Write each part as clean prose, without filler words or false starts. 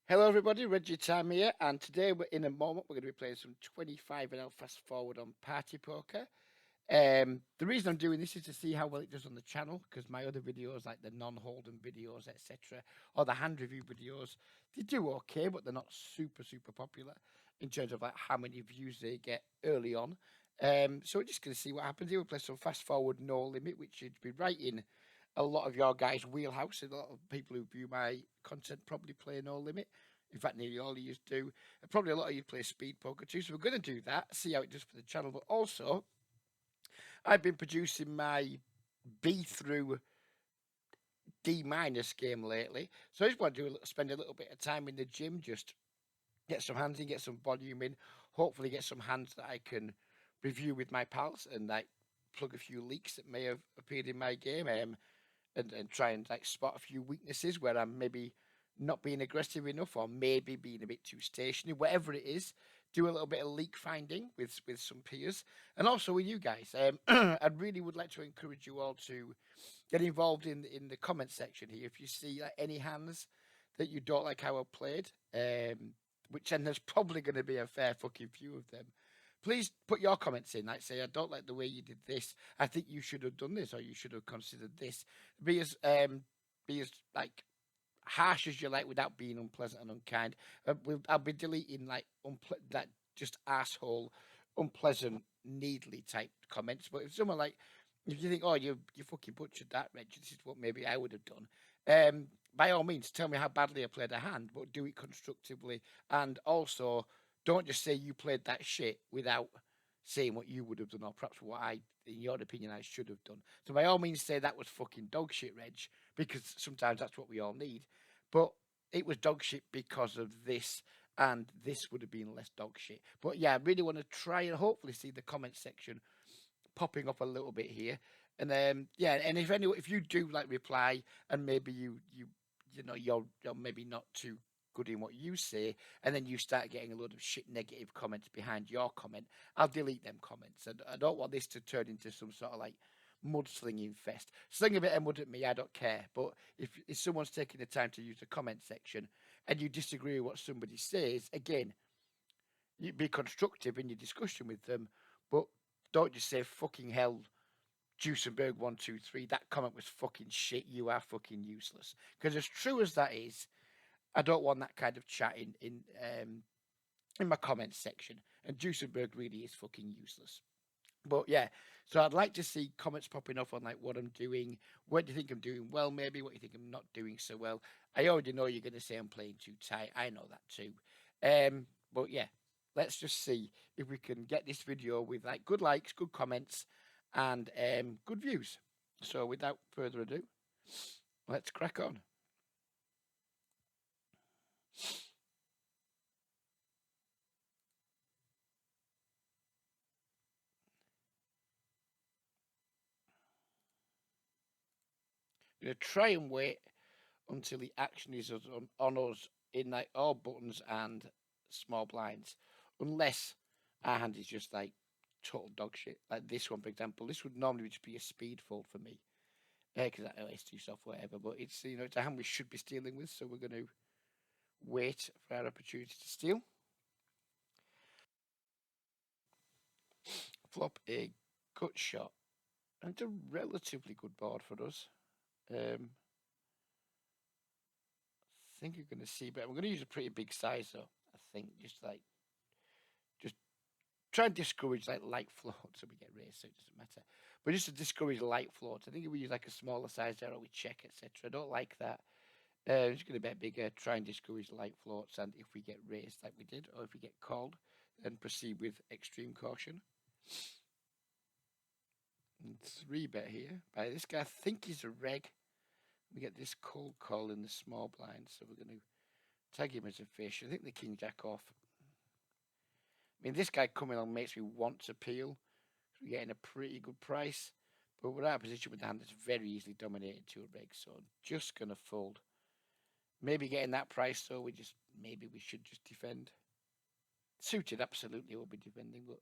Hello, everybody. Reggie Time here, and today, in a moment, we're going to be playing some 25 and L fast forward on Party Poker. The reason I'm doing this is to see how well it does on the channel, because my other videos, like the non-hold'em videos, etc., or the hand review videos, they do okay, but they're not super popular in terms of like how many views they get early on. So we're just going to see what happens here. We'll play some fast forward no limit, which should be right in a lot of your guys' wheelhouse. And a lot of people who view my content probably play no limit. In fact, nearly all of you do. And probably a lot of you play speed poker too. So we're going to do that, see how it does for the channel. But also, I've been producing my B through D minus game lately. So I just want to spend a little bit of time in the gym, just get some hands in, get some volume in, hopefully get some hands that I can review with my pals and like plug a few leaks that may have appeared in my game. And try and like spot a few weaknesses where I'm maybe not being aggressive enough or maybe being a bit too stationary, whatever it is. Do a little bit of leak finding with some peers and also with you guys. I really would like to encourage you all to get involved in the comment section here. If you see like, any hands that you don't like how I played, which then there's probably going to be a fair fucking few of them, please put your comments in. Like, say, I don't like the way you did this. I think you should have done this, or you should have considered this. Be as be as like harsh as you like without being unpleasant and unkind. I'll be deleting like that just asshole, unpleasant, needly type comments. But if someone like, if you think, oh, you fucking butchered that, Reg, this is what maybe I would have done. By all means, tell me how badly I played a hand, but do it constructively, and also don't just say you played that shit without saying what you would have done, or perhaps what I, in your opinion, I should have done. So by all means, say that was fucking dog shit, Reg, because sometimes that's what we all need. But it was dog shit because of this, and this would have been less dog shit. But yeah, I really want to try and hopefully see the comment section popping up a little bit here. And yeah, and if you do like reply and maybe you know you're maybe not too good in what you say, and then you start getting a load of shit negative comments behind your comment, I'll delete them comments. And I don't want this to turn into some sort of like mudslinging fest. Sling a bit of mud at me, I don't care. But if someone's taking the time to use the comment section and you disagree with what somebody says, again, you be constructive in your discussion with them, but don't just say fucking hell, Juicenberg 123. That comment was fucking shit. You are fucking useless. Because as true as that is, I don't want that kind of chat in my comments section. And Juicenberg really is fucking useless. But yeah, so I'd like to see comments popping up on like what I'm doing. What do you think I'm doing well? Maybe what you think I'm not doing so well. I already know you're going to say I'm playing too tight. I know that too. But yeah, let's just see if we can get this video with like good likes, good comments, and good views. So without further ado, let's crack on. I'm going to try and wait until the action is on us in like all buttons and small blinds, unless our hand is just like total dog shit. Like this one, for example, this would normally just be a speed fold for me, because it's too soft, whatever. But it's it's a hand we should be stealing with, so we're going to wait for our opportunity to steal. Flop a gut shot, and it's a relatively good board for us. I think you're going to see, but we're going to use a pretty big size, though. I think just try and discourage like light floats so we get raised, so it doesn't matter. But just to discourage light floats, I think if we use like a smaller size arrow, we check, etc. I don't like that. It's going to be bigger. Try and discourage light floats, and if we get raised like we did, or if we get called, then proceed with extreme caution. And 3-bet here by this guy. I think he's a reg. We get this cold call in the small blind, so we're going to tag him as a fish. I think the king jack off. I mean, this guy coming on makes me want to peel. We're getting a pretty good price, but we're out of position with the hand that's very easily dominated to a reg, so I'm just going to fold. Maybe getting that price, so maybe we should just defend. Suited, absolutely, we'll be defending, but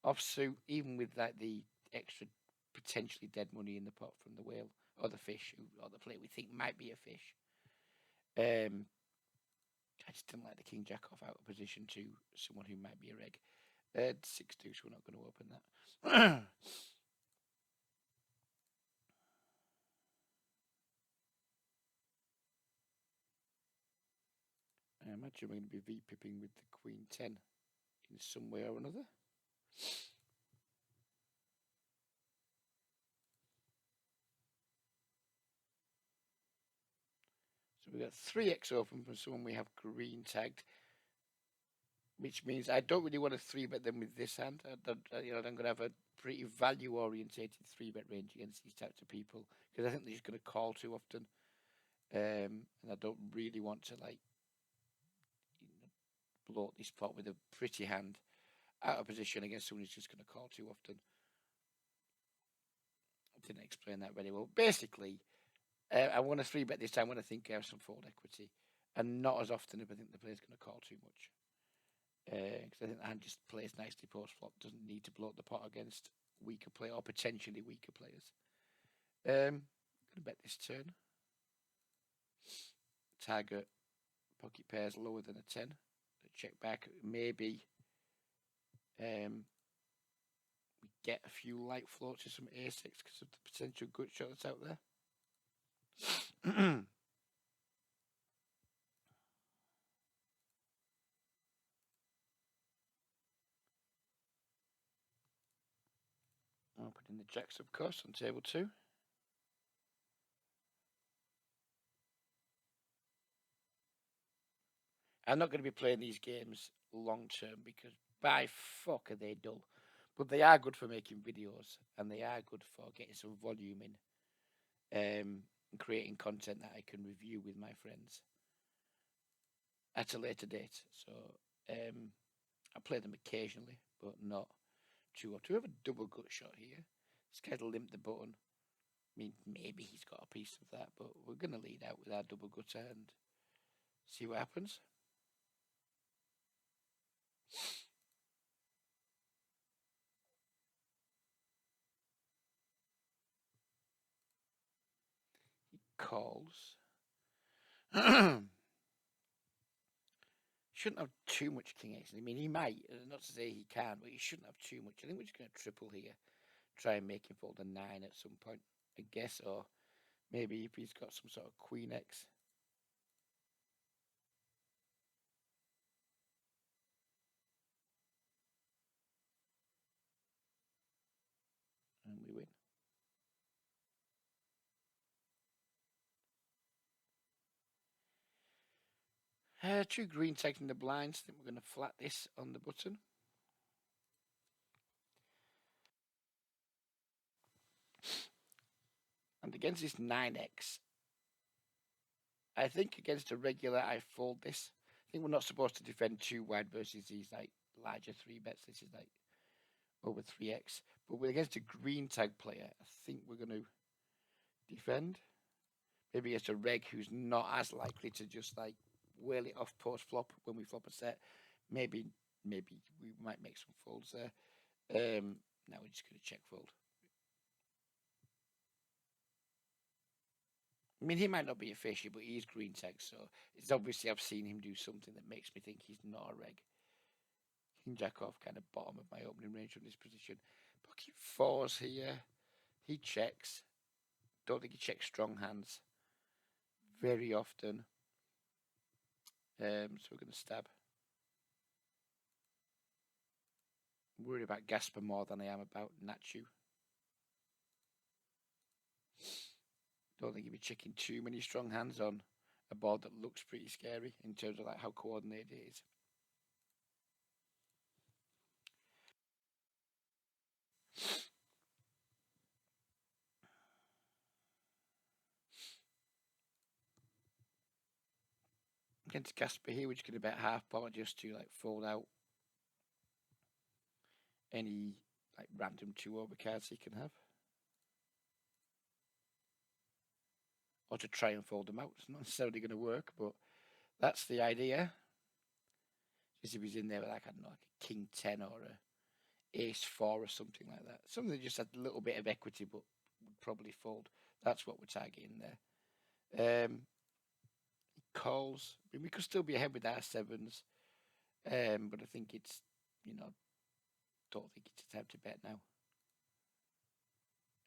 offsuit, even with like the extra potentially dead money in the pot from the whale or the fish or the play we think might be a fish. I I just didn't like the king jack off out of position to someone who might be a reg. 6-2, so we're not going to open that. I imagine we're going to be V-pipping with the queen 10 in some way or another. So we've got 3x open from someone we have green tagged, which means I don't really want to 3-bet them with this hand. I'm going to have a pretty value-orientated 3-bet range against these types of people because I think they're just going to call too often, and I don't really want to bloat this pot with a pretty hand out of position against someone who's just going to call too often. I didn't explain that very well. Basically, I want to 3-bet this time when I think I have some fold equity, and not as often if I think the player's going to call too much. Because I think the hand just plays nicely post flop, doesn't need to bloat the pot against weaker player or potentially weaker players. I'm going to bet this turn. Target pocket pairs lower than a 10. Check back. Maybe we get a few light floats to some a6 because of the potential good shot that's out there. I'll put in the jacks, of course, on table 2. I'm not going to be playing these games long term because by fuck are they dull. But they are good for making videos and they are good for getting some volume in and creating content that I can review with my friends at a later date. So I play them occasionally, but not too often. We have a double gut shot here. This guy's limped the button. I mean, maybe he's got a piece of that, but we're going to lead out with our double gutter and see what happens. He calls. Shouldn't have too much king x. I mean, he might. Not to say he can, but he shouldn't have too much. I think we're just going to triple here. Try and make him fold a 9 at some point, I guess. Or maybe if he's got some sort of queen x. And we win. Two green taking the blinds. I think we're going to flat this on the button. And against this 9x, I think against a regular, I fold this. I think we're not supposed to defend too wide versus these larger 3-bets. This is over 3x. But against a green tag player, I think we're going to defend. Maybe against a reg who's not as likely to just whale it off post flop when we flop a set. Maybe we might make some folds there. Now we're just going to check fold. I mean, he might not be a fishy, but he is green tag, so it's obviously I've seen him do something that makes me think he's not a reg. King jack off, kind of bottom of my opening range from this position. Pocket 4s here. He checks. Don't think he checks strong hands very often. So we're going to stab. I'm worried about Gasper more than I am about Nachu. Don't think he'll be checking too many strong hands on a board that looks pretty scary in terms of how coordinated it is. Against Gasper here, we're just going to bet half pot just to fold out any random 2-over cards he can have. Or to try and fold them out. It's not necessarily going to work, but that's the idea. Just if he's in there with I don't know, a king 10 or a ace 4 or something like that. Something that just had a little bit of equity but would probably fold. That's what we're targeting there. He calls. I mean, we could still be ahead with our sevens, but I think it's, you know, don't think it's time to bet now.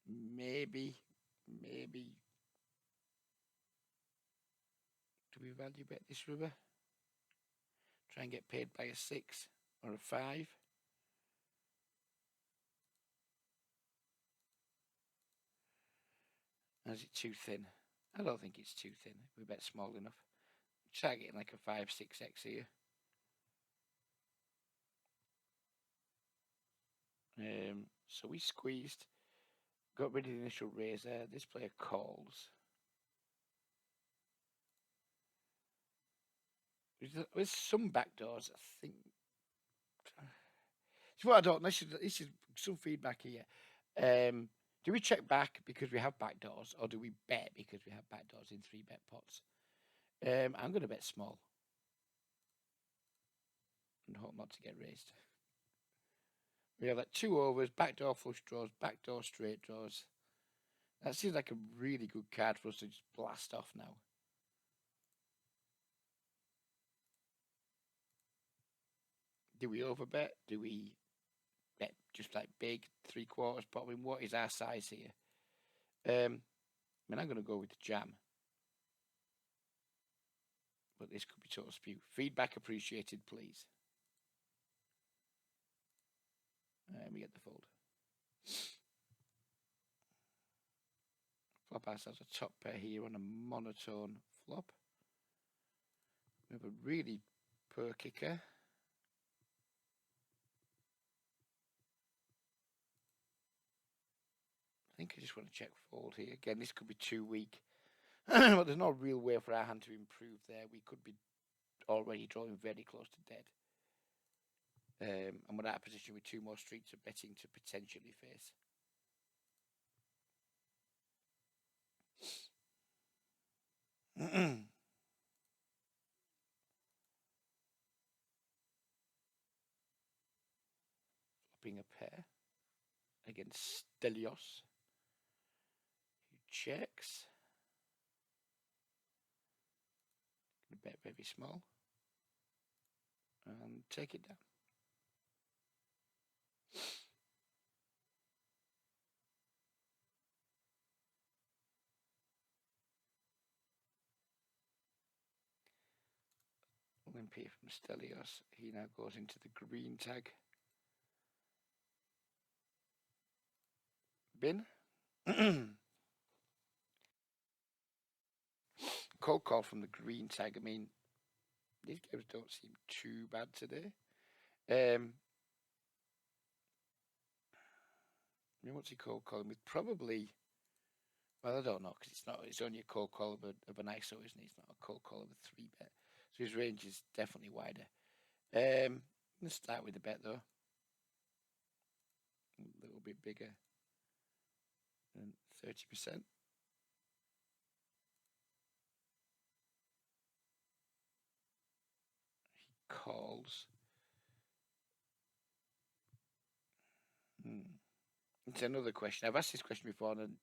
Maybe. Do we value bet this river? Try and get paid by a 6 or a 5. Or is it too thin? I don't think it's too thin. We bet small enough. Try getting like a 5-6x here. So we squeezed, got rid of the initial raise there. This player calls. There's some backdoors, I think. It's what I don't. This is some feedback here. Do we check back because we have backdoors, or do we bet because we have backdoors in 3-bet pots? I'm going to bet small and hope not to get raised. We have like 2 overs, backdoor flush draws, backdoor straight draws. That seems like a really good card for us to just blast off now. Do we overbet? Do we bet just like big 3/4 pot? I mean, what is our size here? I mean, I'm going to go with the jam. But this could be total spew. Feedback appreciated, please. We get the fold. Flop ourselves a top pair here on a monotone flop. We have a really poor kicker. I think I just want to check fold here. Again, this could be too weak. But there's no real way for our hand to improve there. We could be already drawing very close to dead. And we're at a position with 2 more streets of betting to potentially face. Flopping a pair against Stelios, who checks. Bet very small and take it down. Olympia from Stelios. He now goes into the green tag bin. Cold call from the green tag. I mean, these games don't seem too bad today. I mean, what's he cold calling with? Probably. Well, I don't know because it's not. It's only a cold call of an ISO, isn't it? It's not a cold call of a 3-bet. So his range is definitely wider. Let's start with the bet though. A little bit bigger than 30%. He calls. It's another question. I've asked this question before and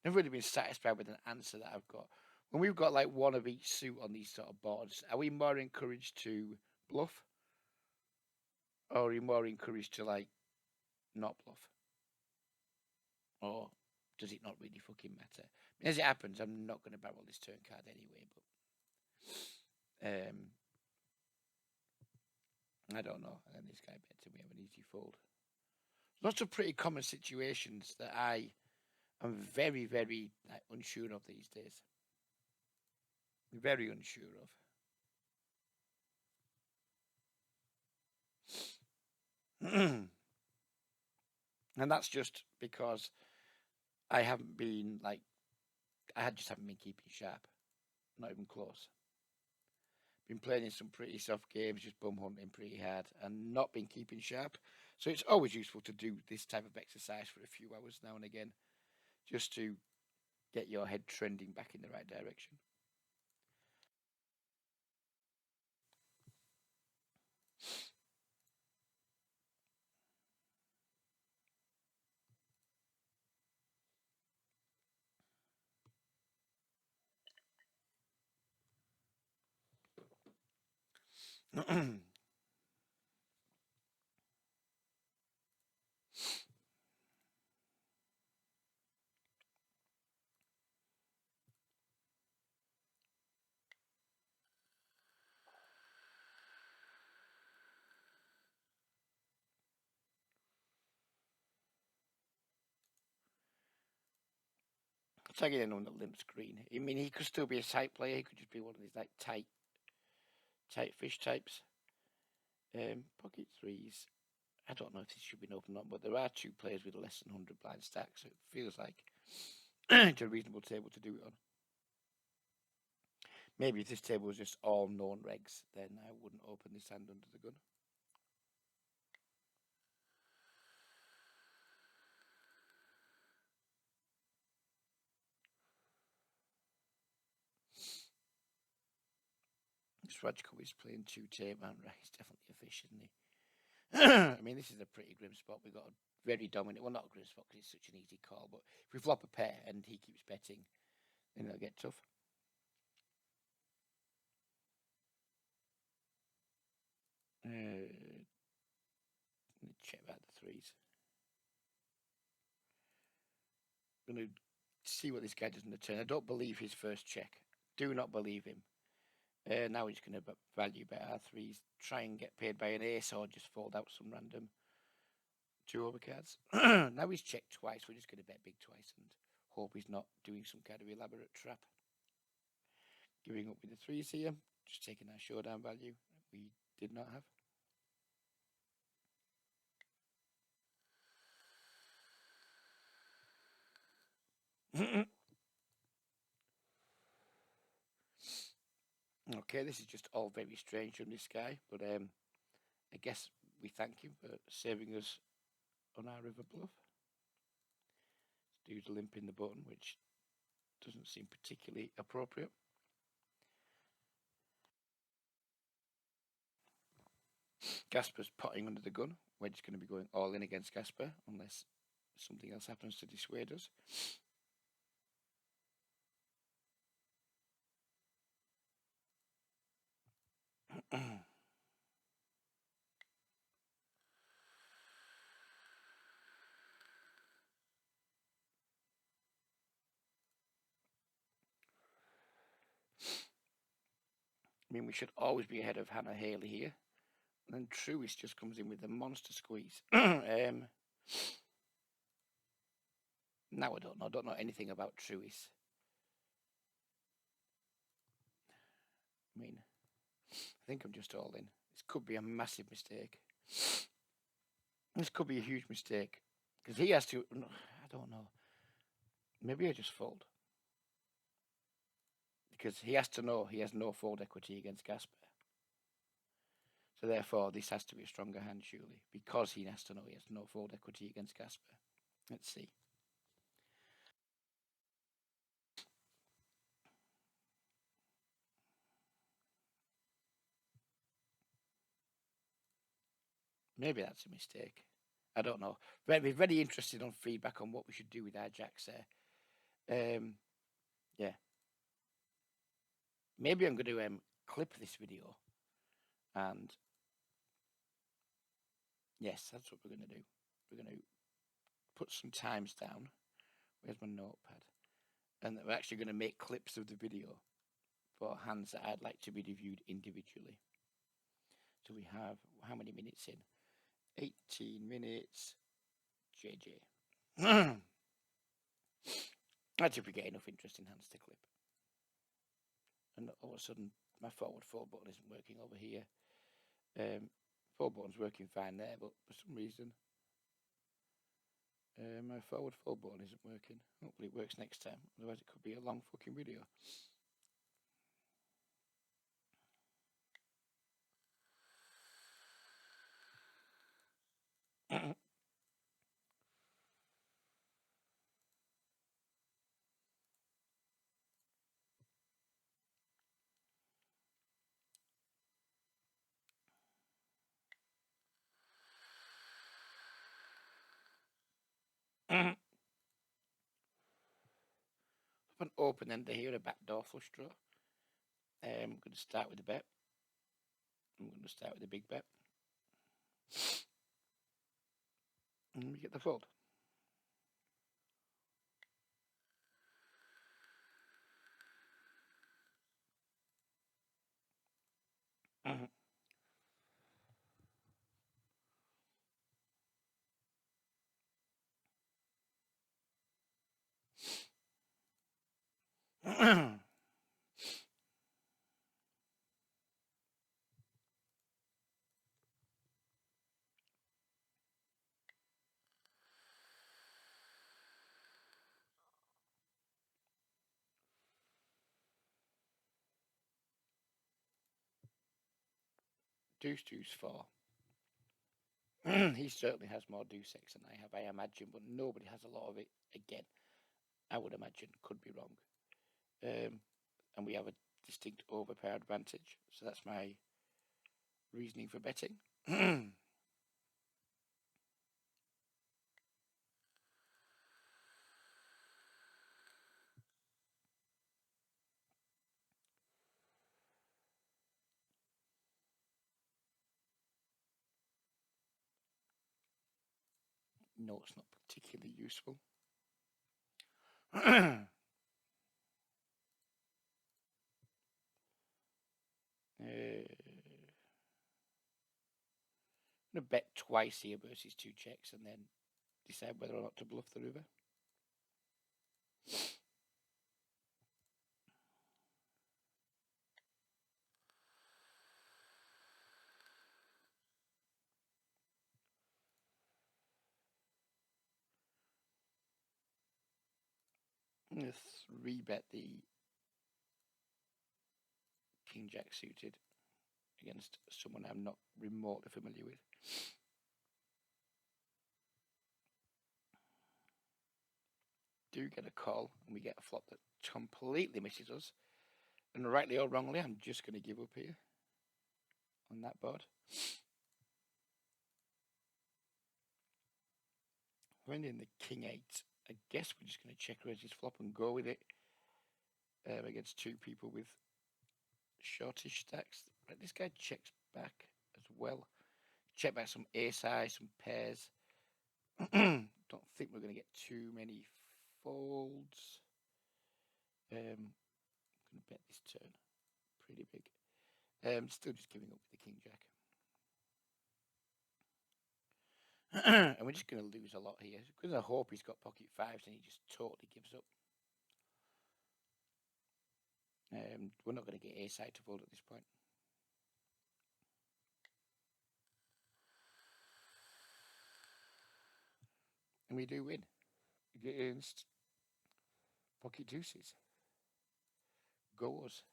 never really been satisfied with an answer that I've got. When we've got like one of each suit on these sort of boards, are we more encouraged to bluff? Or are we more encouraged to like not bluff? Or does it not really fucking matter? I mean, as it happens, I'm not going to barrel this turn card anyway, but I don't know. And this guy bet to me have an easy fold. Lots of pretty common situations that I am very, very like, unsure of these days. Very unsure of. And that's just because I haven't been like, just haven't been keeping sharp. Not even close. Been playing in some pretty soft games, just bum hunting pretty hard and not been keeping sharp. So it's always useful to do this type of exercise for a few hours now and again, just to get your head trending back in the right direction. Tagging in on the limp screen. I mean, he could still be a tight player. He could just be one of these like tight fish types. Pocket threes. I don't know if this should be an open or not, but there are two players with less than 100 blind stacks, so it feels like it's a reasonable table to do it on. Maybe if this table was just all known regs, then I wouldn't open this hand under the gun. Swajko is playing two tape, man. Right, he's definitely a fish, isn't he? I mean, this is a pretty grim spot. We've got a very dominant, well, not a grim spot because it's such an easy call, but if we flop a pair and he keeps betting, then it'll get tough. Check out the threes. I'm going to see what this guy does in the turn. I don't believe his first check. Do not believe him. Now he's going to value bet our threes, try and get paid by an ace or just fold out some random two overcards. Now he's checked twice. We're just going to bet big twice and hope he's not doing some kind of elaborate trap. Giving up with the threes here. Just taking our showdown value. We did not have. Okay, this is just all very strange from this guy, but I guess we thank him for saving us on our river bluff. Dude's limping the button, which doesn't seem particularly appropriate. Gasper's potting under the gun. We're just going to be going all in against Gasper unless something else happens to dissuade us. I mean, we should always be ahead of Hannah Haley here. And then Truist just comes in with a monster squeeze. Now I don't know. I don't know anything about Truist. I mean, I think I'm just all in. This could be a massive mistake. This could be a huge mistake. Because he has to... I don't know. Maybe I just fold. Because he has to know he has no fold equity against Gasper. So therefore, this has to be a stronger hand, surely. Because he has to know he has no fold equity against Gasper. Let's see. Maybe that's a mistake. I don't know. But I'd be very interested on feedback on what we should do with our jacks there. Yeah. Maybe I'm going to clip this video. And yes, that's what we're going to do. We're going to put some times down. Where's my notepad? And we're actually going to make clips of the video for hands that I'd like to be reviewed individually. So we have, how many minutes in? 18 minutes. JJ. That's if we get enough interesting hands to clip. And all of a sudden, my forward four button isn't working over here. Four button's working fine there, but for some reason, my forward four button isn't working. Hopefully it works next time, otherwise it could be a long fucking video. An open ender here, a backdoor flush draw. I'm going to start with the bet. I'm going to start with the big bet. And we get the fold. Deuce, deuce, four. He certainly has more deuce X than I have, I imagine, but nobody has a lot of it. Again, I would imagine, could be wrong. And we have a distinct overpair advantage, so that's my reasoning for betting. No, it's not particularly useful. I'm going to bet twice here versus two checks and then decide whether or not to bluff the river. Let's rebet the King Jack suited against someone I'm not remotely familiar with. Do get a call and we get a flop that completely misses us. And rightly or wrongly, I'm just going to give up here on that board. When in the King 8, I guess we're just going to check raise his flop and go with it against two people with shortish stacks. Right, this guy checks back as well. Check back some ace high, some pairs. Don't think we're going to get too many folds. I'm going to bet this turn pretty big. Still just giving up with the King Jack. And we're just going to lose a lot here. Because I hope he's got pocket fives and he just totally gives up. We're not going to get ace high to fold at this point. And we do win against pocket deuces. Goes.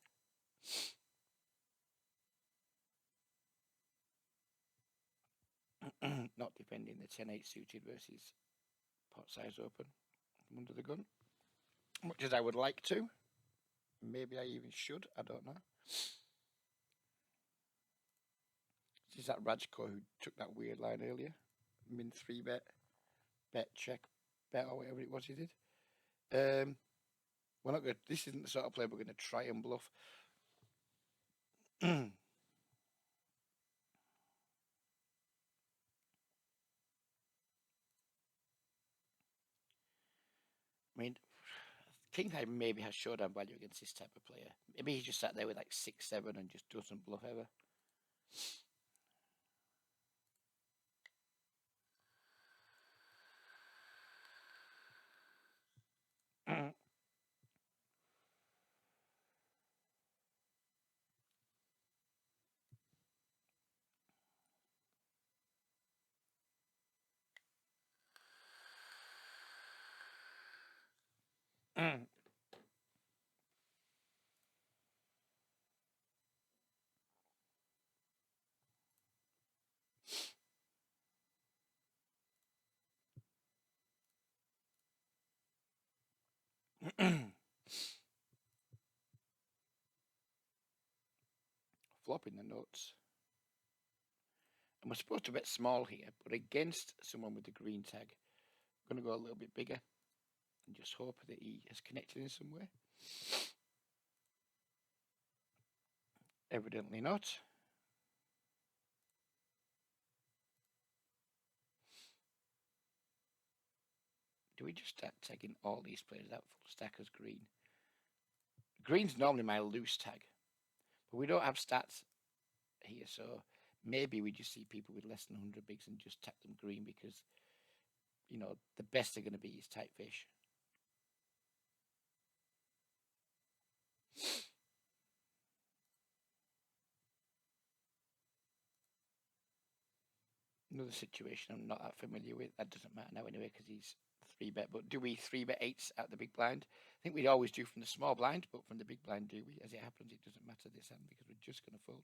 Not defending the 10-8 suited versus pot size open. I'm under the gun. Much as I would like to. Maybe I even should. I don't know. This is that Rajko who took that weird line earlier. Min 3 bet. Bet, check, bet, or whatever it was he did. We're not going. This isn't the sort of play we're going to try and bluff. I mean, King High maybe has showdown value against this type of player. Maybe he just sat there with like 6-7 and just doesn't bluff ever. Flopping the nuts. And we're supposed to bet small here, but against someone with the green tag, I'm going to go a little bit bigger and just hope that he has connected in some way. Evidently not. Do we just start tagging all these players out full stack as green? Green's normally my loose tag, but we don't have stats here, so maybe we just see people with less than 100 bigs and just tag them green because, you know, the best they're going to be is tight fish. Another situation I'm not that familiar with. That doesn't matter now anyway because he's 3-bet. But do we 3-bet 8s at the big blind? I think we'd always do from the small blind, but from the big blind, do we? As it happens, it doesn't matter this hand because we're just going to fold.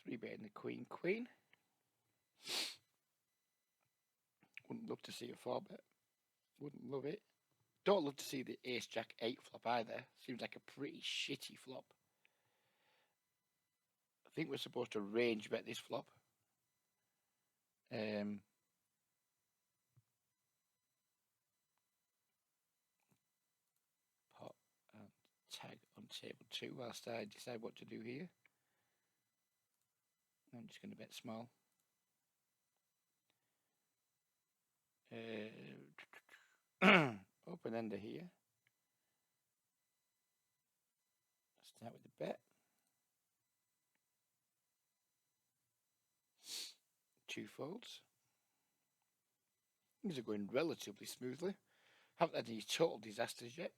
Three-betting the queen, queen. Wouldn't love to see a 4-bet. Wouldn't love it. Don't love to see the ace jack 8 flop either. Seems like a pretty shitty flop. I think we're supposed to range bet this flop. Pot and tag on table 2 whilst I decide what to do here. I'm just going to bet small. Open ender here. Start with the bet. 2 folds. Things are going relatively smoothly. Haven't had any total disasters yet.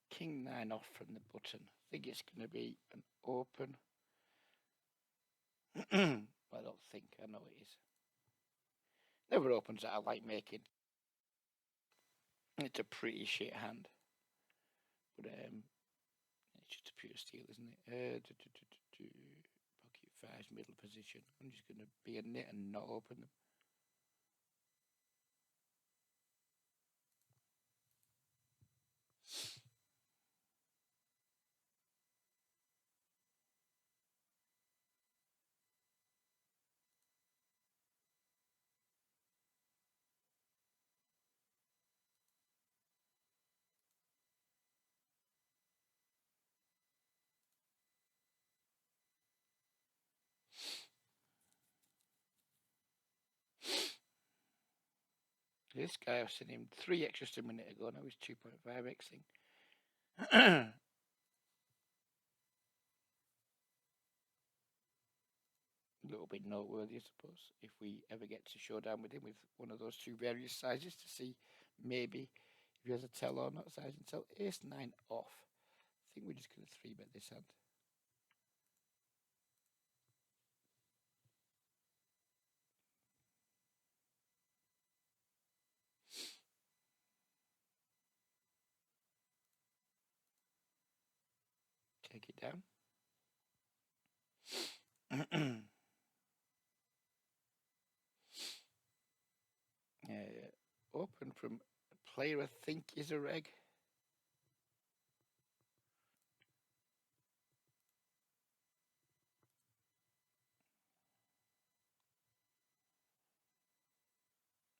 King 9 off from the button. I think it's going to be an open. I don't think. I know it is. Never opens that I like making. It's a pretty shit hand. But it's just a pure steal, isn't it? Pocket 5's middle position. I'm just going to be a nit and not open them. This guy, I've seen him 3 extras a minute ago. Now he's 2.5xing. A little bit noteworthy, I suppose, if we ever get to showdown with him with one of those 2 various sizes to see maybe if he has a tell or not size until ace 9 off. I think we're just going to 3-bet this hand. Take it down. Open from player I think is a reg.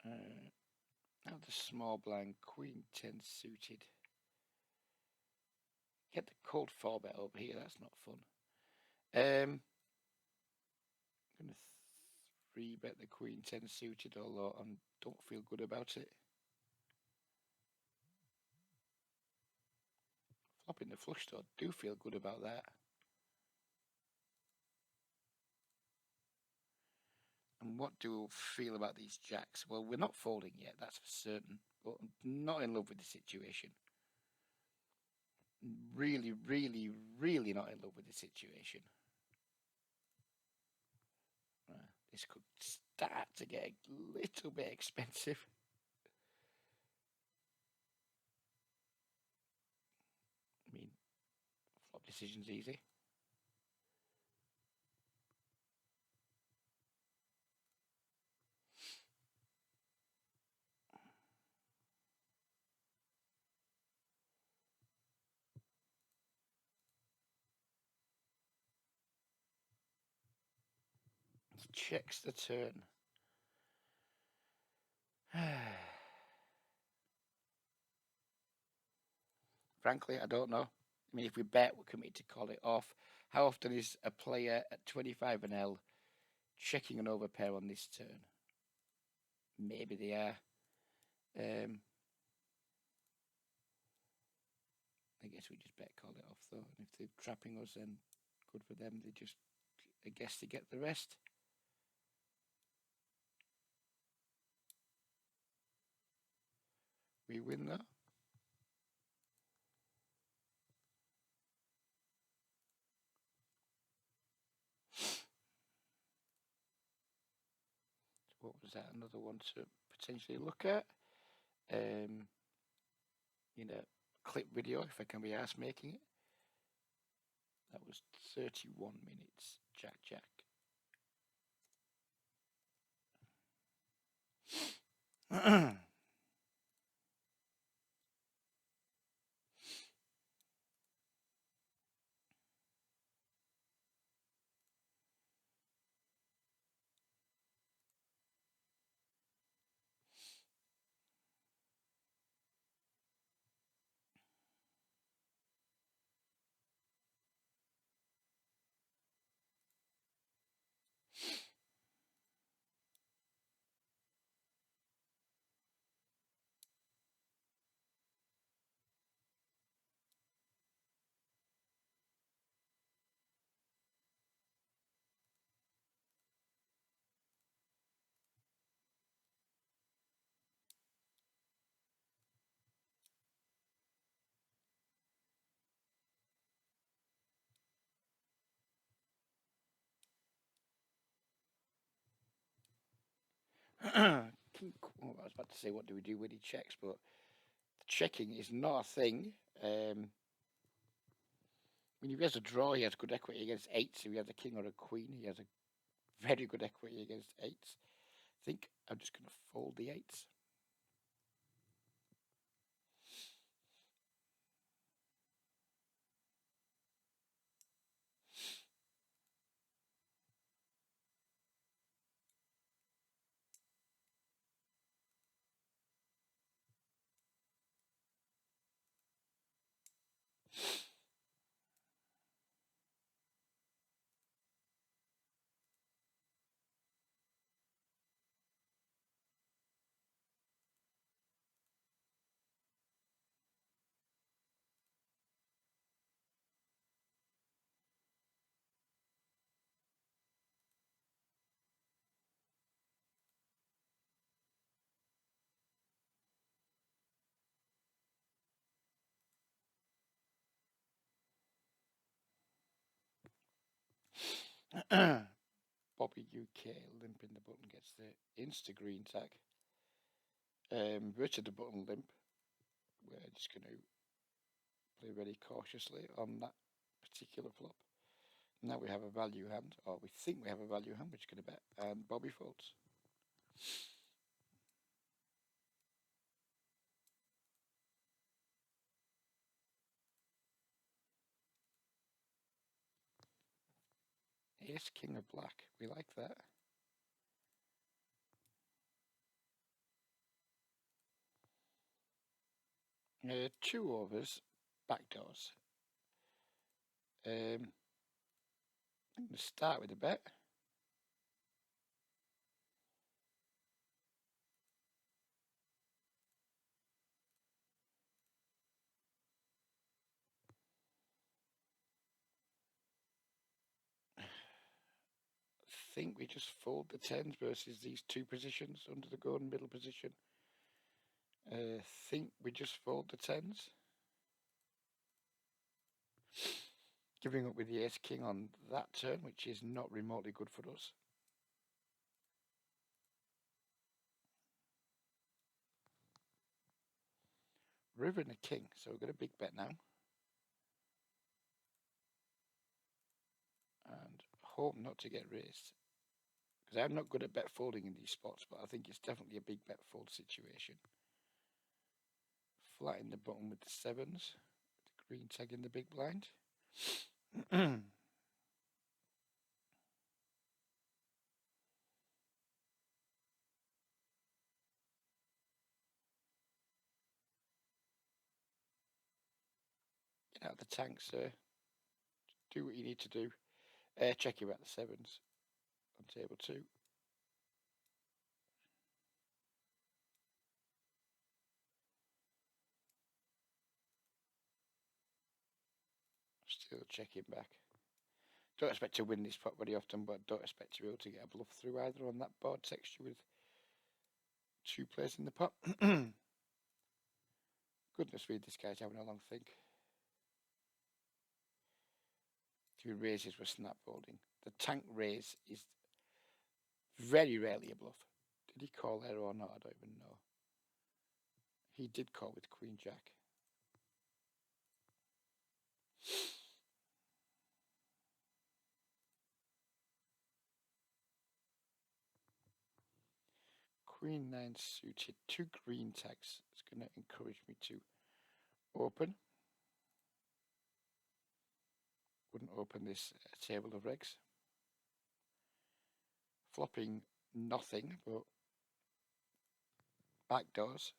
Now the small blind, Queen 10 suited. Get the cold 4-bet over here, that's not fun. I'm going to 3-bet the Queen 10 suited, although I don't feel good about it. Flopping the flush though, do feel good about that. And what do we feel about these jacks? Well, we're not folding yet, that's for certain, but I'm not in love with the situation. Really, really, really not in love with the situation. This could start to get a little bit expensive. I mean, flop decision's easy. Checks the turn. Frankly, I don't know. I mean, if we bet, we're committed to call it off. How often is a player at 25 and L checking an overpair on this turn? Maybe they are. I guess we just bet call it off though. And if they're trapping us, then good for them. They just, I guess, they get the rest. We win though. What was that? Another one to potentially look at. Clip video if I can be asked making it. That was 31 minutes. Jack. I was about to say, what do we do when he checks? But the checking is not a thing. When he has a draw, he has good equity against eights. If he has a king or a queen, he has a very good equity against eights. I think I'm just going to fold the eights. Bobby UK limping the button gets the insta green tag. Richard the button limp. We're just going to play very cautiously on that particular flop. Now we have a value hand, or we think we have a value hand, which is going to bet, and Bobby folds. Ace king of black. We like that. Two overs, backdoors. I'm going to start with a bet. I think we just fold the tens versus these two positions under the gun middle position. Think we just fold the tens. Giving up with the ace king on that turn, which is not remotely good for us. River and a king, so we've got a big bet now. And hope not to get raised. Because I'm not good at bet folding in these spots, but I think it's definitely a big bet fold situation. Flat in the bottom with the sevens. With the green tag in the big blind. Get out of the tank, sir. Do what you need to do. Check you out the sevens on table 2. Still checking back. Don't expect to win this pot very often, but don't expect to be able to get a bluff through either on that board texture with 2 players in the pot. Goodness me, this guy's having a long think. 2 raises were snap folding. The tank raise is very rarely a bluff. Did he call there or not? I don't even know. He did call with Queen Jack. Queen 9 suited, 2 green tags. It's going to encourage me to open. Wouldn't open this table of regs. Flopping nothing but backdoors.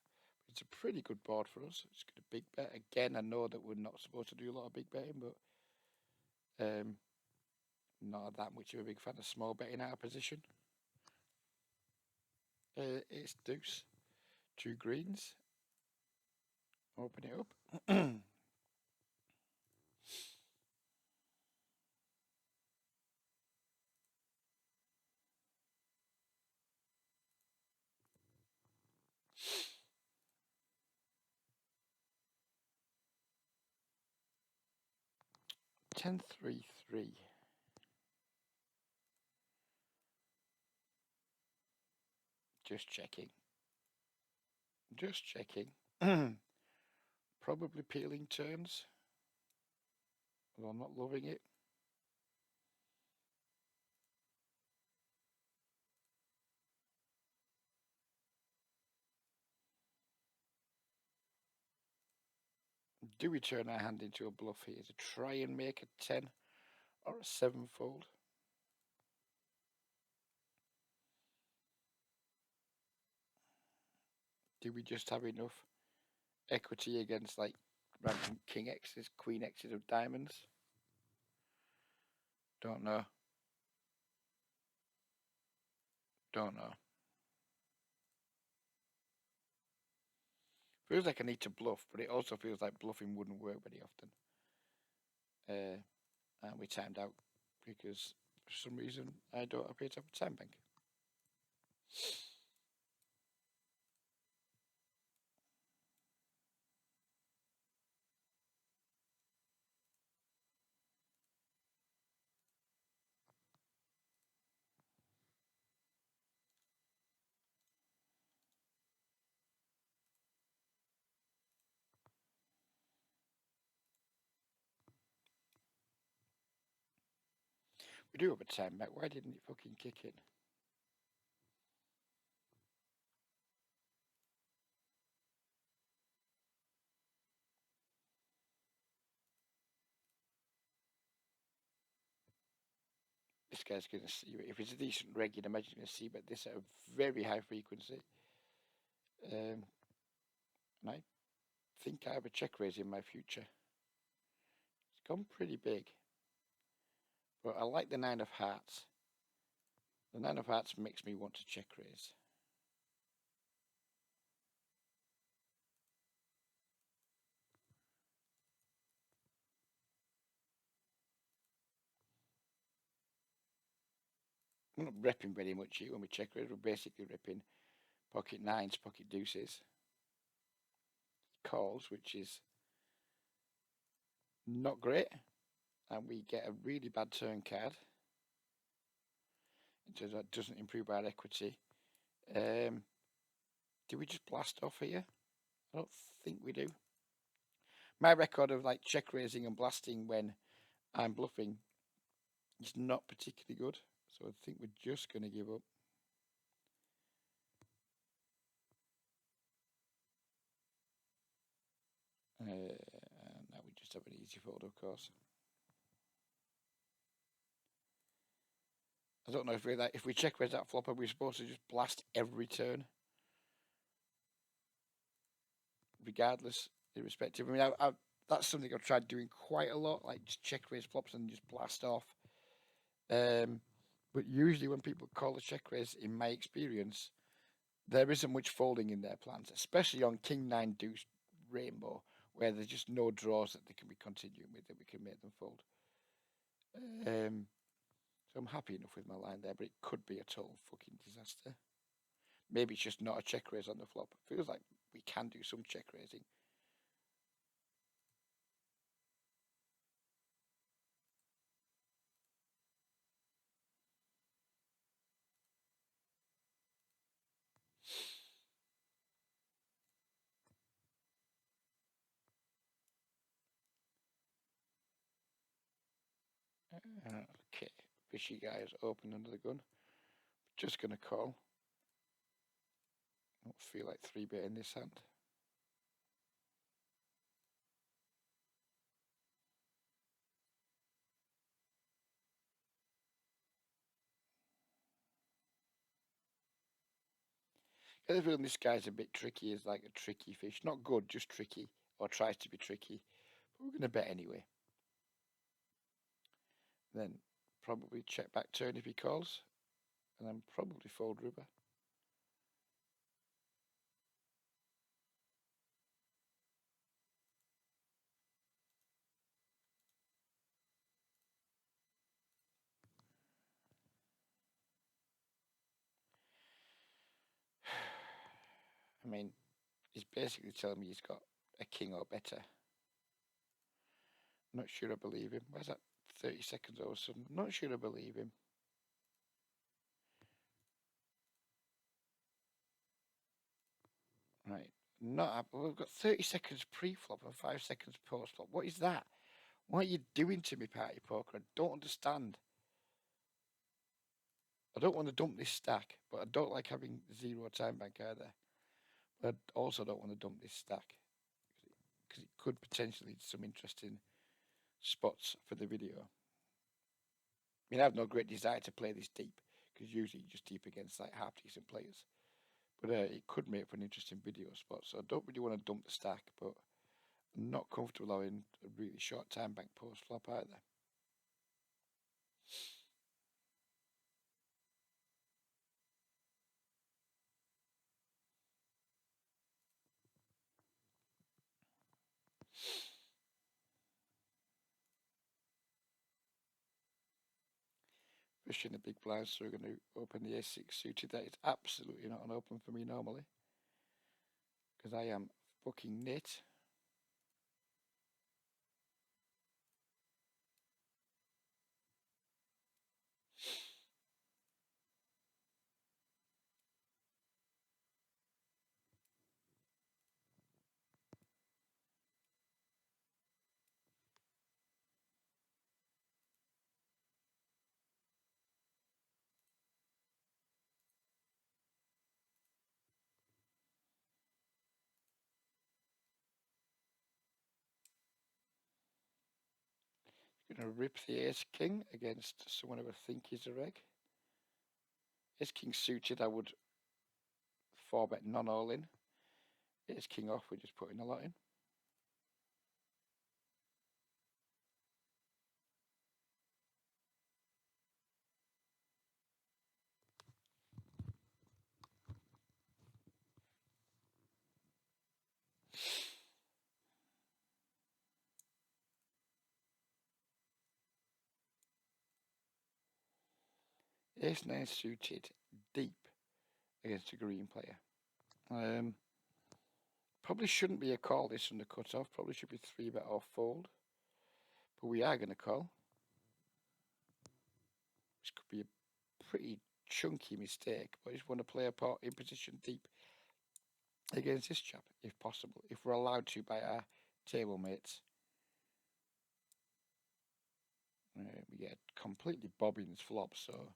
It's a pretty good board for us. It's got a big bet. Again, I know that we're not supposed to do a lot of big betting, but not that much of a big fan of small betting out of position. It's deuce. 2 greens. Open it up. 10-3-3. Just checking. Just checking. Probably peeling turns. Although I'm not loving it. Do we turn our hand into a bluff here to try and make a 10 or a 7-fold? Do we just have enough equity against like random king X's, queen X's of diamonds? Don't know. Don't know. Feels like I need to bluff, but it also feels like bluffing wouldn't work very often. And we timed out because for some reason I don't appear to have a time bank. We do have a time back. Why didn't it fucking kick in? this guy's going to see. If it's a decent reg, you'd imagine you're going to see, but this at a very high frequency. And I think I have a check raise in my future. It's gone pretty big. But I like the 9 of hearts. The 9 of hearts makes me want to check raise. We're not repping very much here when we check raise. We're basically ripping pocket 9s, pocket deuces, calls, which is not great. And we get a really bad turn card. In terms of that doesn't improve our equity. Do we just blast off here? I don't think we do. My record of like check raising and blasting when I'm bluffing is not particularly good. So I think we're just going to give up. Now we just have an easy fold, of course. I don't know if we check raise that flop, are we supposed to just blast every turn? Regardless, irrespective. I mean, that's something I've tried doing quite a lot, like just check raise flops and just blast off. But usually when people call a check raise, in my experience, there isn't much folding in their plans, especially on King 9 Deuce Rainbow, where there's just no draws that they can be continuing with that we can make them fold. So I'm happy enough with my line there, but it could be a total fucking disaster. Maybe it's just not a check raise on the flop. It feels like we can do some check raising. Okay, fishy guy is open under the gun. Just going to call. I don't feel like 3-bet in this hand. I have a feeling this guy's a bit tricky, is like a tricky fish. Not good, just tricky, or tries to be tricky. But we're going to bet anyway. Then probably check back turn if he calls. And then probably fold river. I mean, he's basically telling me he's got a king or better. I'm not sure I believe him. Where's that 30 seconds all of a sudden? I'm not sure I believe him. Right. Not. We've got 30 seconds pre-flop and 5 seconds post-flop. What is that? What are you doing to me, Party Poker? I don't understand. I don't want to dump this stack, but I don't like having 0 time bank either. But I also don't want to dump this stack because it could potentially lead to some interesting spots for the video. I mean, I have no great desire to play this deep because usually you just deep against like half decent players. But it could make for an interesting video spot. So I don't really want to dump the stack, but I'm not comfortable having a really short time bank post flop either. Fishing the big blinds, so we're going to open the A6 suited. That is absolutely not an open for me normally, because I am fucking knit. Gonna rip the ace king against someone who I think is a reg. Ace king suited, I would 4-bet non-all in. Ace king off, we're just putting a lot in. Ace 9 suited deep against a green player. Probably shouldn't be a call this from the cutoff. Probably should be 3-bet or fold. But we are going to call. This could be a pretty chunky mistake. But I just want to play a part in position deep against this chap, if possible. If we're allowed to by our table mates. We get completely bobbins flop, so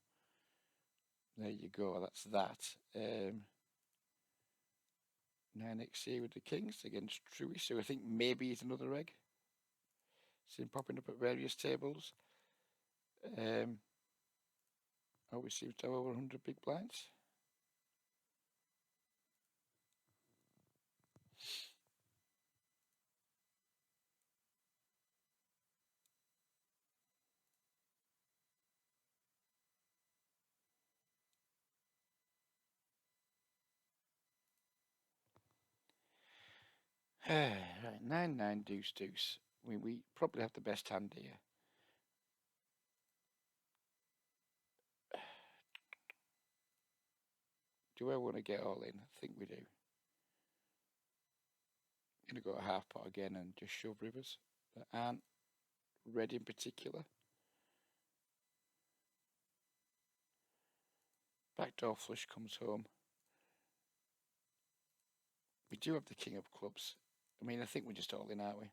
there you go. That's that. 9x here with the kings against Truey, so I think maybe it's another egg. See him popping up at various tables. Always seems to have over 100 big blinds. Right, 9-9 deuce deuce. We probably have the best hand here. Do I want to get all in? I think we do. Gonna go a half pot again and just shove rivers that aren't red in particular. Backdoor flush comes home. We do have the king of clubs. I mean, I think we're just all in, aren't we?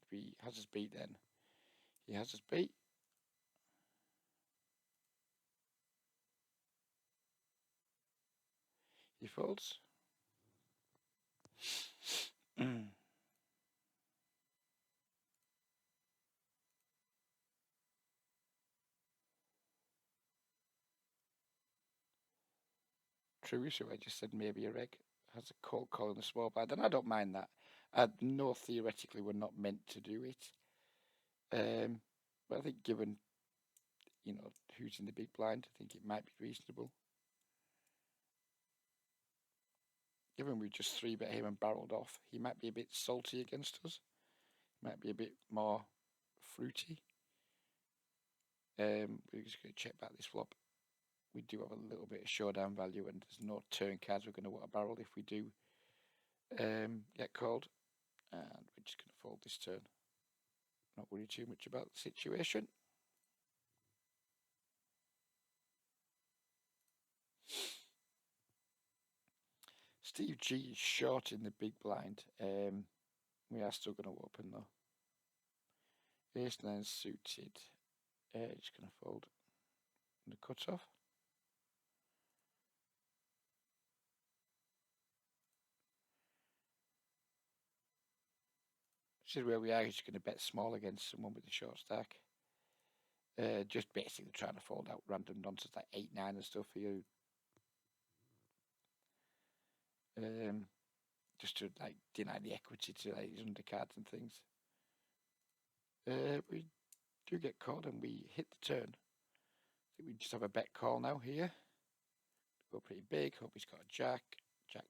If he has us beat, then he has us beat. He folds. True, so I just said maybe a reg has a cold call in the small blind, and I don't mind that. I know theoretically we're not meant to do it, but I think given who's in the big blind, I think it might be reasonable. Given we just 3-bet him and barreled off, he might be a bit salty against us. Might be a bit more fruity. We're just going to check back this flop. We do have a little bit of showdown value, and there's no turn cards we're going to want to barrel if we do get called. And we're just going to fold this turn. Not worry too much about the situation. Steve G is short in the big blind. We are still going to open though. Ace 9 suited. Just going to fold the cutoff. This is where we are just going to bet small against someone with a short stack. Just basically trying to fold out random nonsense like 8-9 and stuff for you. Just to like deny the equity to like his undercards and things. We do get called and we hit the turn. I think we just have a bet call now here. Go pretty big. Hope he's got a jack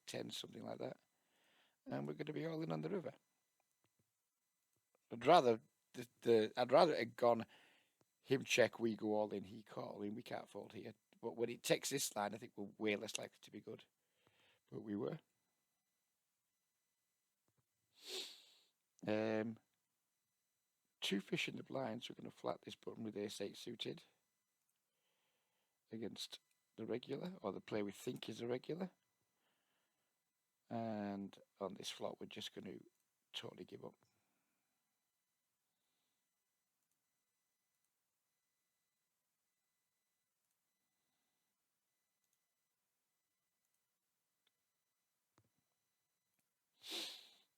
10, something like that. And we're going to be all in on the river. I'd rather it had gone him check, we go all in, he call. I mean, we can't fold here. But when it takes this line, I think we're way less likely to be good. But we were. Two fish in the blind, so we're going to flat this button with ace 8 suited against the regular, or the player we think is a regular. And on this flop, we're just going to totally give up.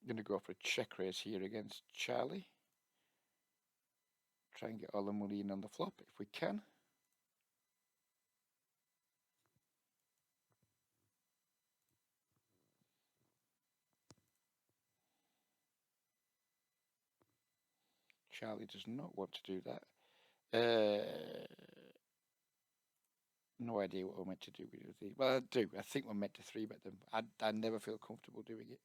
I'm going to go for a check raise here against Charlie. Try and get all the money in on the flop if we can. Charlie does not want to do that. No idea what we're meant to do with these. Well, I do. I think we're meant to 3-bet them. I never feel comfortable doing it.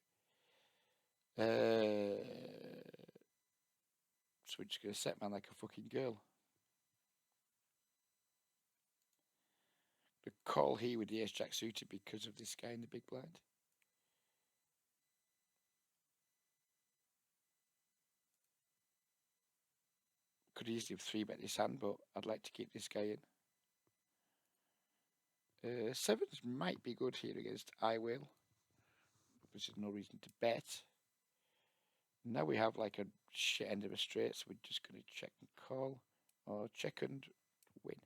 So we're just going to set man like a fucking girl. The call here with the ace-jack suited because of this guy in the big blind. Could easily have 3-bet this hand, but I'd like to keep this guy in. Sevens might be good here against I will, which is no reason to bet. Now we have like a shit end of a straight, so we're just going to check and call, or check and win.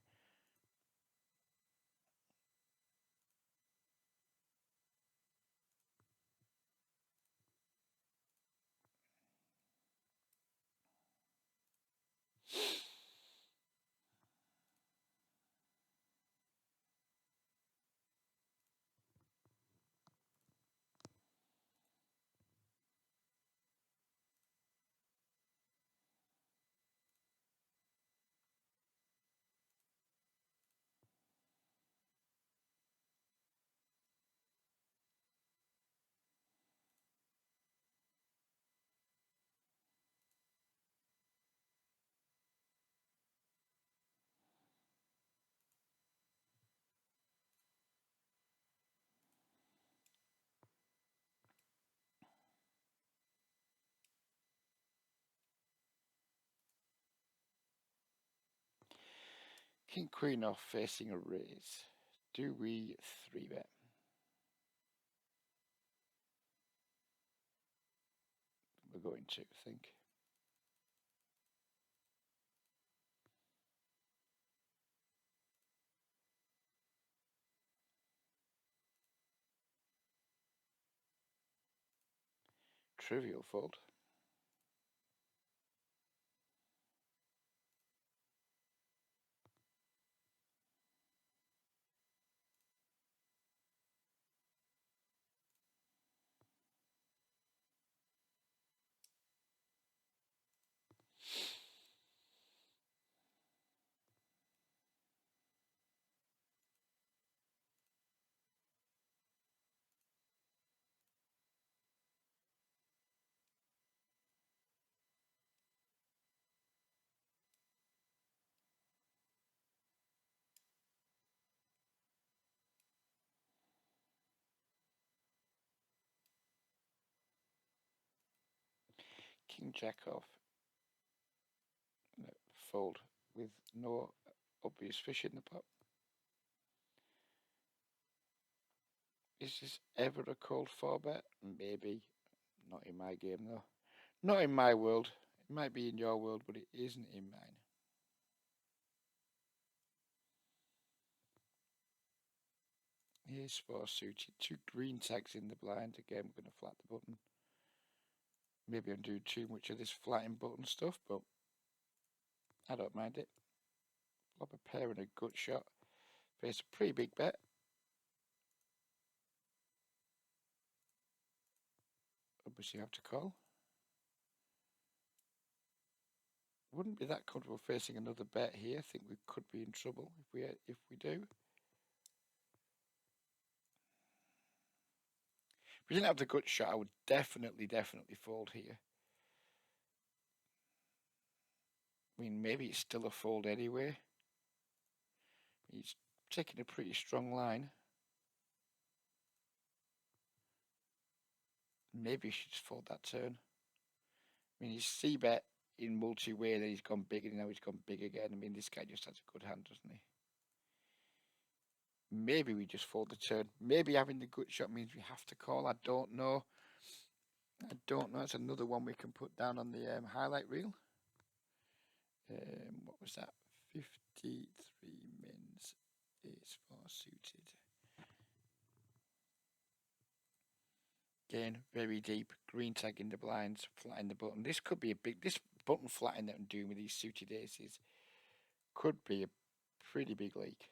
King Queen off facing a raise. Do we 3-bet? We're going to, I think. Trivial fold. King Jack off. No, fold with no obvious fish in the pot. Is this ever a called 4-bet? Maybe. Not in my game though. Not in my world. It might be in your world, but it isn't in mine. Here's 4 suited. 2 green tags in the blind. Again, we're going to flat the button. Maybe I'm doing too much of this flatting button stuff, but I don't mind it. Flop a pair and a gut shot. Face a pretty big bet. Obviously, have to call. Wouldn't be that comfortable facing another bet here. I think we could be in trouble if we do. If we didn't have the gut shot, I would definitely fold here. I mean, maybe it's still a fold anyway. He's taking a pretty strong line. Maybe you should just fold that turn. I mean, he's C-bet in multi-way, then he's gone big, and now he's gone big again. I mean, this guy just has a good hand, doesn't he? Maybe we just fold the turn. Maybe having the gut shot means we have to call. I don't know. It's another one we can put down on the highlight reel. What was that? 53 mins is 4 suited. Again, very deep. Green tag in the blinds, flat in the button. This could be a big. This button flattening that I'm doing with these suited aces could be a pretty big leak.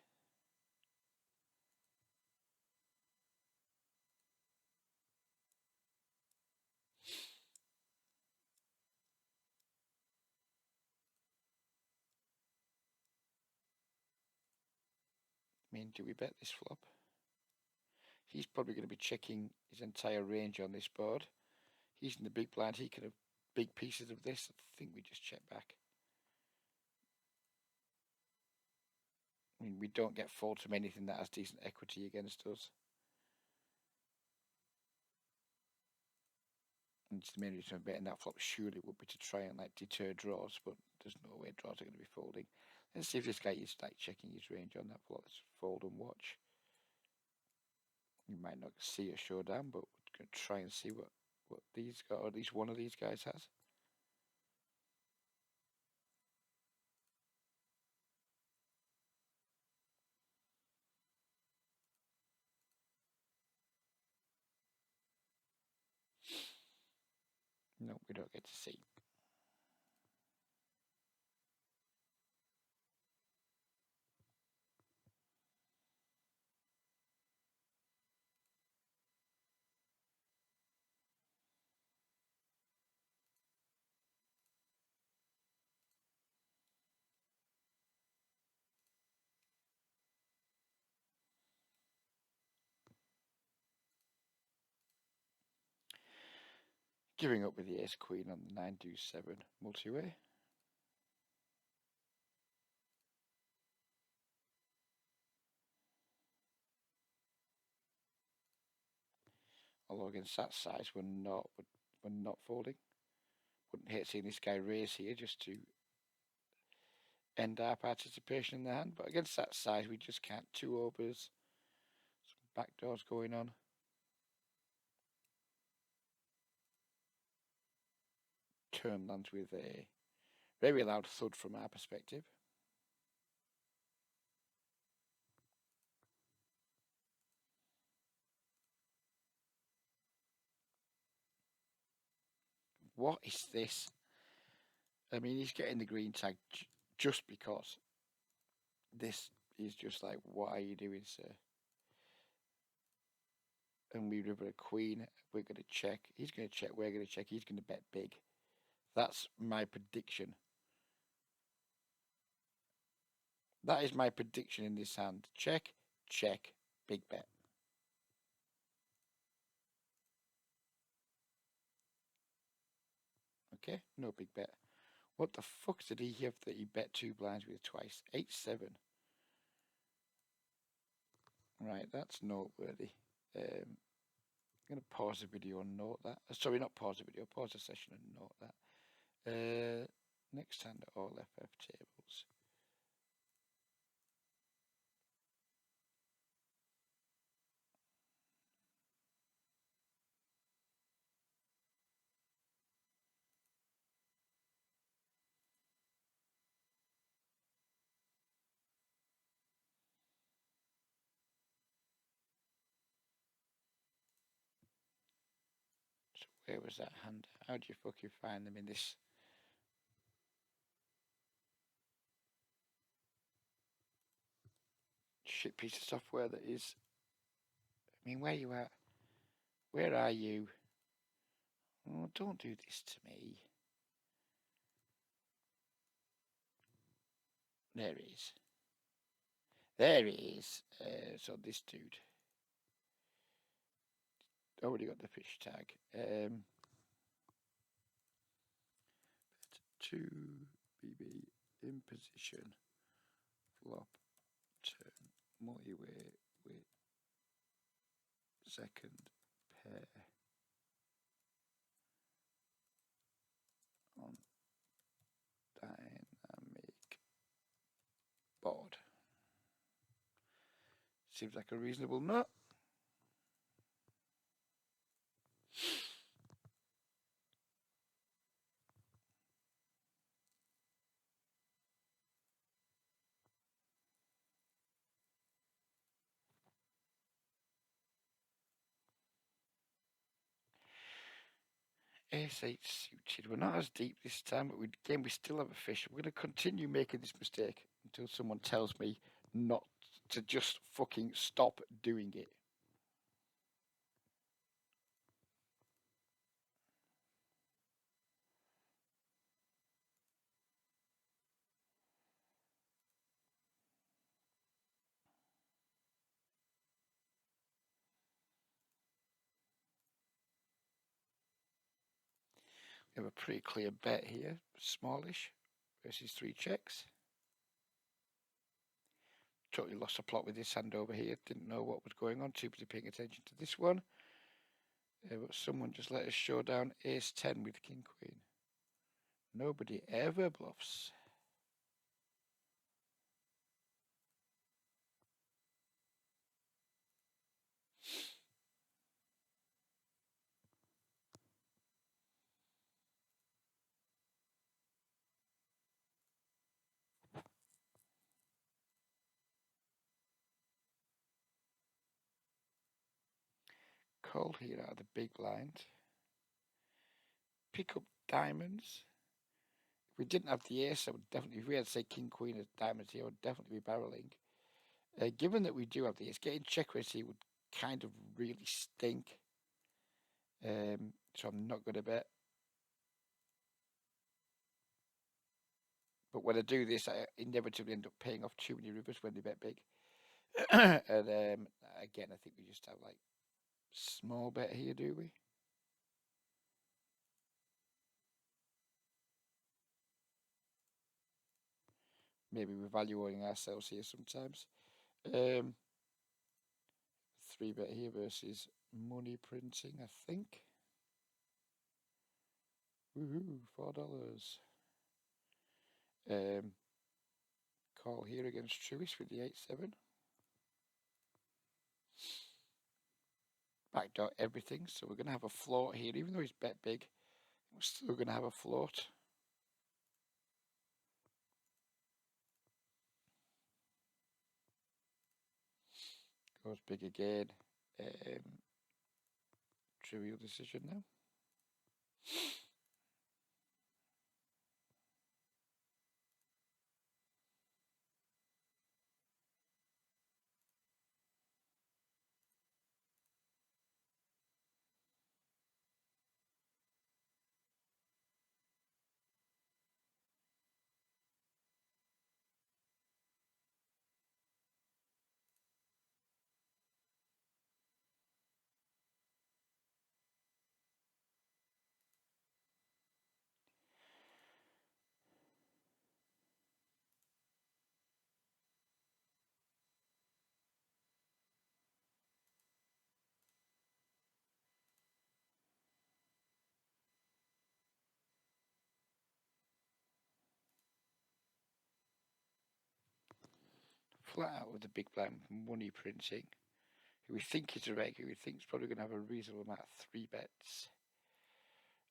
I mean, do we bet this flop? He's probably going to be checking his entire range on this board. He's in the big blind. He could have big pieces of this. I think we just check back. I mean, we don't get fold from anything that has decent equity against us. And the main reason I'm betting that flop surely would be to try and like deter draws, but there's no way draws are going to be folding. Let's see if this guy is like checking his range on that flop. Let's fold and watch. You might not see a showdown, but we're going to try and see what these guys, or at least one of these guys has. No, we don't get to see. Giving up with the ace queen on the 9-2-7 multi-way. Although against that size, we're not folding. Wouldn't hate seeing this guy raise here just to end our participation in the hand. But against that size, we just can't. Two overs, some backdoors going on. Turn lands with a very loud thud from our perspective. What is this? I mean, he's getting the green tag just because. This is just like, what are you doing, sir? And we river a queen. We're going to check. He's going to check. We're going to check. He's going to bet big. That's my prediction. That is my prediction in this hand. Check, check, big bet. Okay, no big bet. What the fuck did he have that he bet two blinds with twice? 8-7. Right, that's noteworthy. I'm going to pause the video and note that. Sorry, not pause the video, pause the session and note that. Next hand, all FF tables. So where was that hand? How do you fucking find them in this? Shit piece of software that is. I mean, where you at? Where are you? Oh, don't do this to me. There he is. There he is. So this dude. Already got the fish tag. Two BB in position. Flop. Turn. Multi-way with second pair. On dynamic board. Seems like a reasonable nut. Ace-8 suited. We're not as deep this time, but we still have a fish. We're going to continue making this mistake until someone tells me not to just fucking stop doing it. We have a pretty clear bet here. Smallish versus 3 checks. Totally lost the plot with this hand over here. Didn't know what was going on. Too busy paying attention to this one. But someone just let us show down Ace-10 with King-Queen. Nobody ever bluffs. Call here out of the big blind. Pick up diamonds. If we didn't have the ace, I would definitely, if we had, say, King Queen as diamonds here, I would definitely be barreling. Given that we do have the ace, getting check raise here would kind of really stink. So I'm not going to bet. But when I do this, I inevitably end up paying off too many rivers when they bet big. And again, I think we just have like small bet here, do we? Maybe we're valuing ourselves here sometimes. 3 bet here versus money printing, I think. Woohoo, $4. Call here against Truist with the 8-7. Backdoor everything, so we're going to have a float here. Even though he's bet big, we're still going to have a float. Goes big again. Trivial decision now. Flat out with the big blind money printing. Who we think is a reg, who we think is probably going to have a reasonable amount of 3 bets.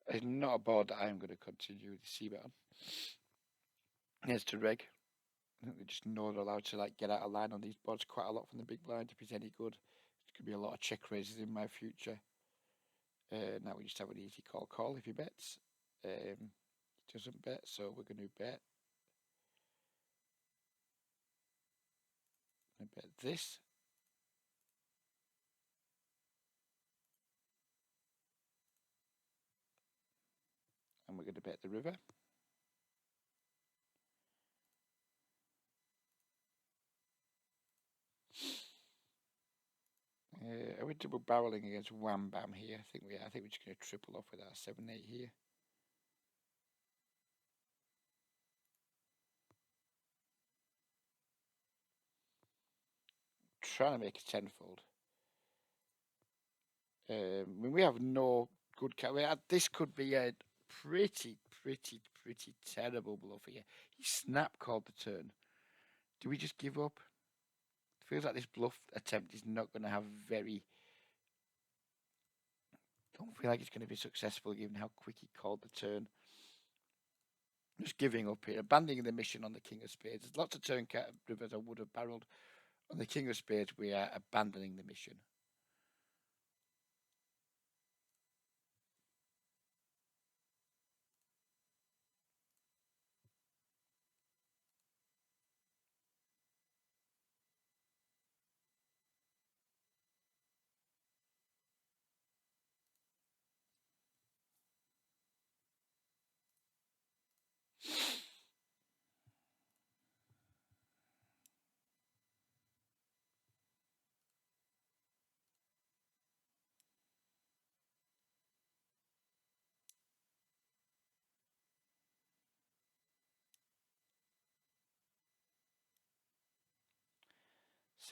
It's not a board that I'm going to continue with the C-bet on. Here's to reg. I think they just know they're allowed to like get out of line on these boards quite a lot from the big blind. If he's any good, there's going to be a lot of check raises in my future. Now we just have an easy call if he bets. He doesn't bet, so we're going to bet. I'm going to bet this. And we're going to bet the river. Are we double barreling against Wham Bam here? I think we're just going to triple off with our 7-8 here. Trying to make a tenfold. I mean, we have no good this could be a pretty terrible bluff here. He snap called the turn. Do we just give up? Feels like this bluff attempt is not going to have don't feel like it's going to be successful given how quick he called the turn. Just giving up here, abandoning the mission on the King of Spades. There's lots of turn rivers I would have barreled. On the King of Spades, we are abandoning the mission.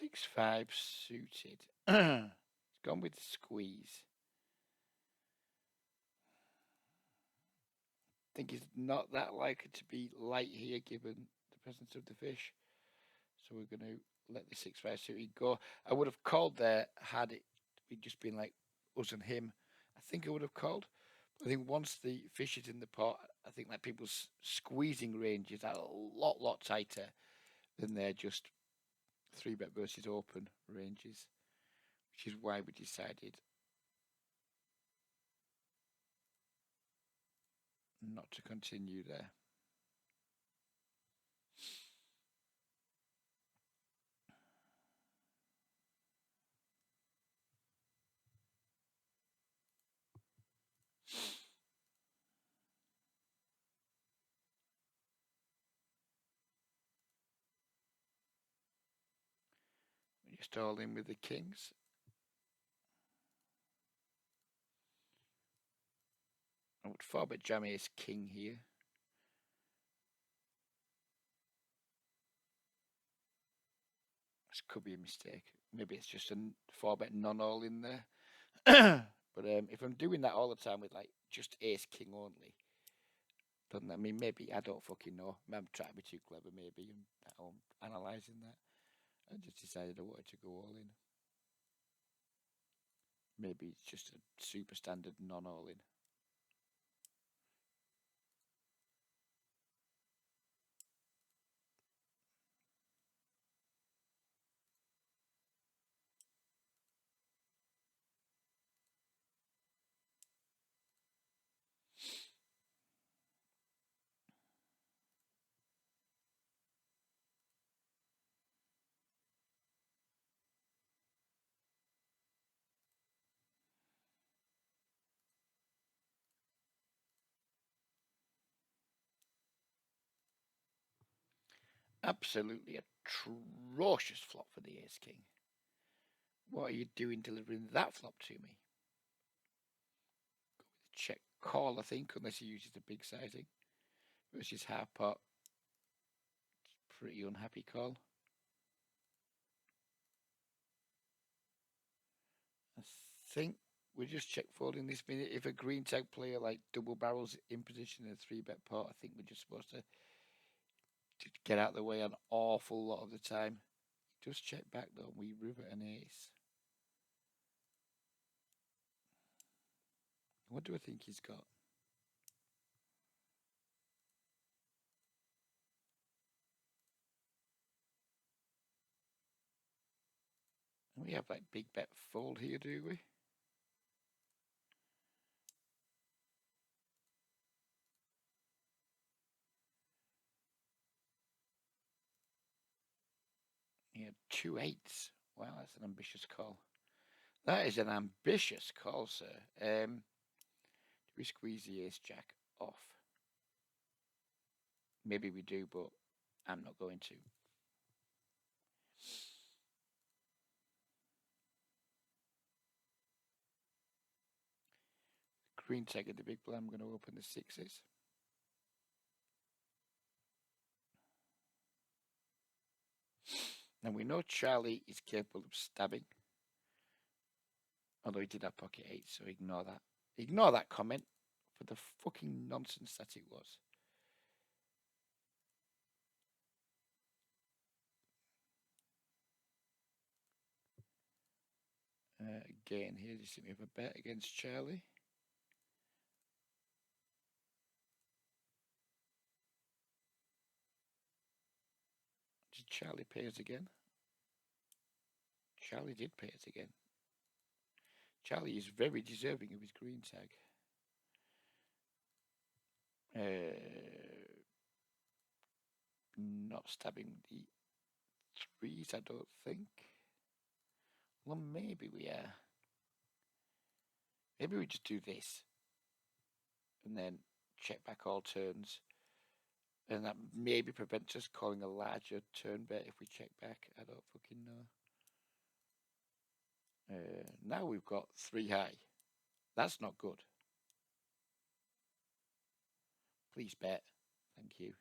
6-5 suited. It's gone with squeeze. I think he's not that likely to be light here given the presence of the fish. So we're going to let the 6-5 suited go. I would have called there had it just been like us and him. I think I would have called. I think once the fish is in the pot, I think like people's squeezing ranges are a lot tighter than their just 3-bet versus open ranges, which is why we decided not to continue there. We just all in with the kings. I would 4-bet jam ace king here. This could be a mistake. Maybe it's just a 4-bet non-all in there. But if I'm doing that all the time with like just ace king only, doesn't that mean maybe I don't fucking know? I'm trying to be too clever, maybe. I'm analysing that. I just decided I wanted to go all in. Maybe it's just a super standard non-all in. Absolutely atrocious flop for the ace king. What are you doing delivering that flop to me? Go with a check call, I think, unless he uses the big sizing. Versus half pot. Pretty unhappy call. I think we're just check folding this minute. If a green tag player like double barrels in position in a 3-bet pot, I think we're just supposed to get out of the way an awful lot of the time. Just check back though. We river an ace. What do I think he's got? We have like big bet fold here, do we? He had 2 8s. Wow, that's an ambitious call. That is an ambitious call, sir. Do we squeeze the ace jack off? Maybe we do, but I'm not going to. Green tag at the big blind. I'm going to open the 6s. Now we know Charlie is capable of stabbing. Although he did have pocket 8, so ignore that. Ignore that comment for the fucking nonsense that it was. Again, here you see me have a bet against Charlie. Did Charlie pay us again? Charlie did pay us again. Charlie is very deserving of his green tag. Not stabbing the 3s, I don't think. Well, maybe we are. Maybe we just do this. And then check back all turns. And that maybe prevents us calling a larger turn bet if we check back. I don't fucking know. Now we've got 3 high. That's not good. Please bet. Thank you.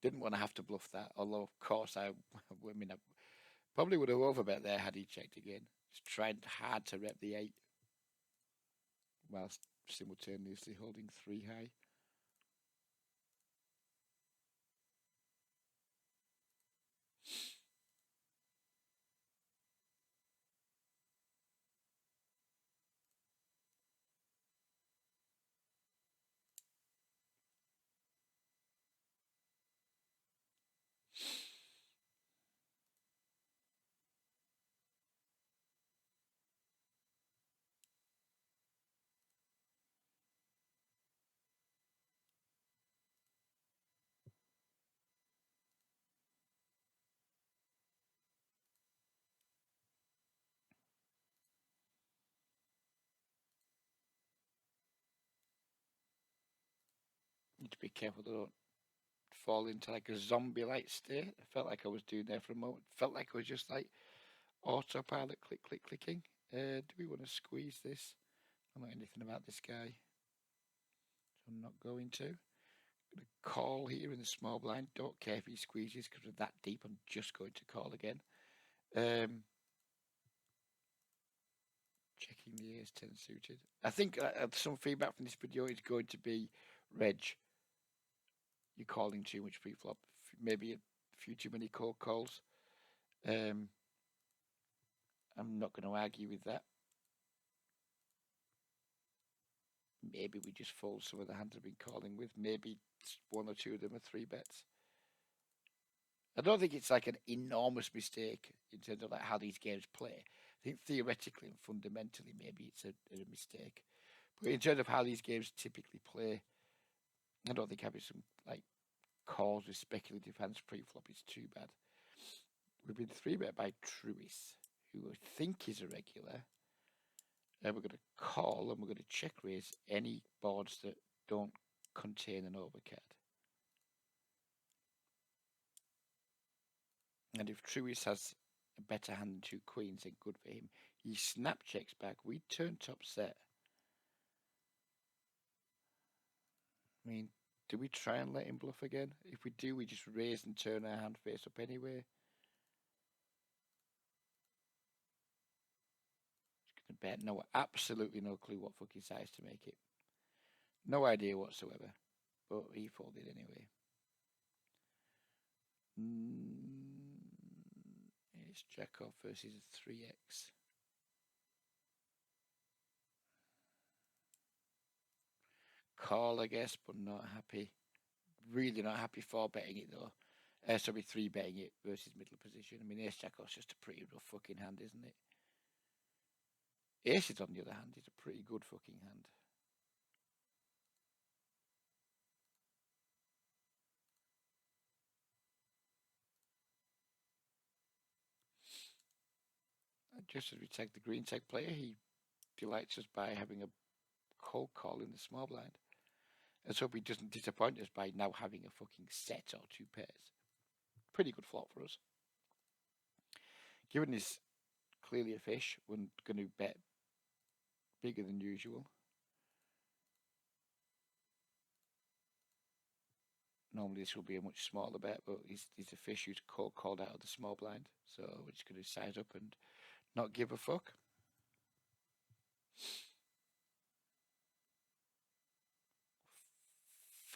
Didn't want to have to bluff that, although of course I mean Probably would have overbet there had he checked again. He's trying hard to rep the 8 whilst simultaneously holding 3 high. Need to be careful they don't fall into like a zombie-like state. I felt like I was doing there for a moment. Felt like I was just like autopilot, click, click, clicking. Do we want to squeeze this? I don't know anything about this guy, so I'm not going to. Gonna call here in the small blind. Don't care if he squeezes because we're that deep. I'm just going to call again. Checking the ace 10 suited. I think some feedback from this video is going to be, Reg, you're calling too much pre-flop. Maybe a few too many cold calls. I'm not going to argue with that. Maybe we just fold some of the hands I've been calling with. Maybe one or two of them are 3 bets. I don't think it's like an enormous mistake in terms of like how these games play. I think theoretically and fundamentally, maybe it's a mistake. But in terms of how these games typically play, I don't think having some like calls with speculative hands pre-flop is too bad. We've been 3-bet by Truis, who I think is a regular. And we're going to call and we're going to check raise any boards that don't contain an overcard. And if Truis has a better hand than 2 queens, then good for him. He snap checks back. We turn top set. I mean, do we try and let him bluff again? If we do, we just raise and turn our hand face up anyway. Just gonna bet no, absolutely no clue what fucking size to make it. No idea whatsoever. But he folded anyway. It's jack off versus a 3x. Call, I guess, but not happy. Really not happy for betting it though. Sorry, 3-betting it versus middle position. I mean, ace jack off's just a pretty rough fucking hand, isn't it? Aces, on the other hand, is a pretty good fucking hand. Just as we take the green tech player, he delights us by having a cold call in the small blind. Let's hope he doesn't disappoint us by now having a fucking set or 2 pairs. Pretty good flop for us. Given he's clearly a fish, we're going to bet bigger than usual. Normally this will be a much smaller bet, but he's a fish who's called out of the small blind. So we're just going to size up and not give a fuck.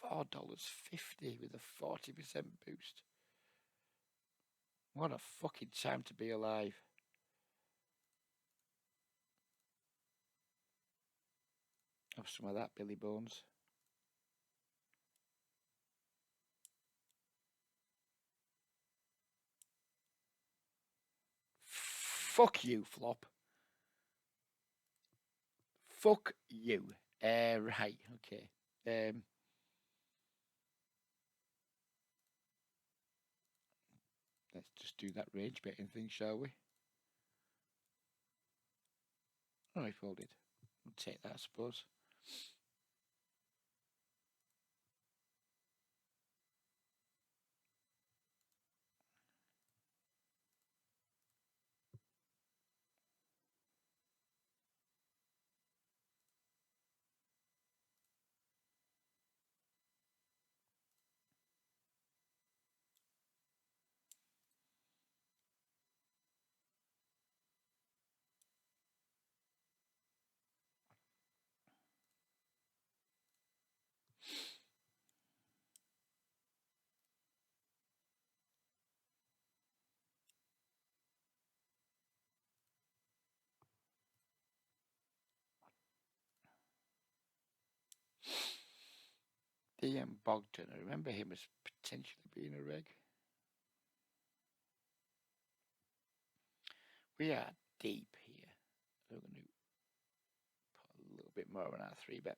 $4.50 with a 40% boost. What a fucking time to be alive. Have some of that, Billy Bones. Fuck you, flop. Fuck you. Right, okay. Let's just do that range betting thing, shall we? Oh, I folded. We'll take that, I suppose. Ian Bogdan. I remember him as potentially being a reg. We are deep here. We're going to put a little bit more on our 3-bet.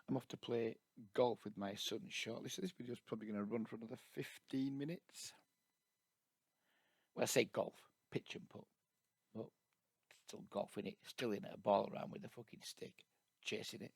I'm off to play golf with my son shortly, so this video is probably going to run for another 15 minutes. Well, I say golf, pitch and putt, but still golfing it, still in it, a ball around with a fucking stick, chasing it.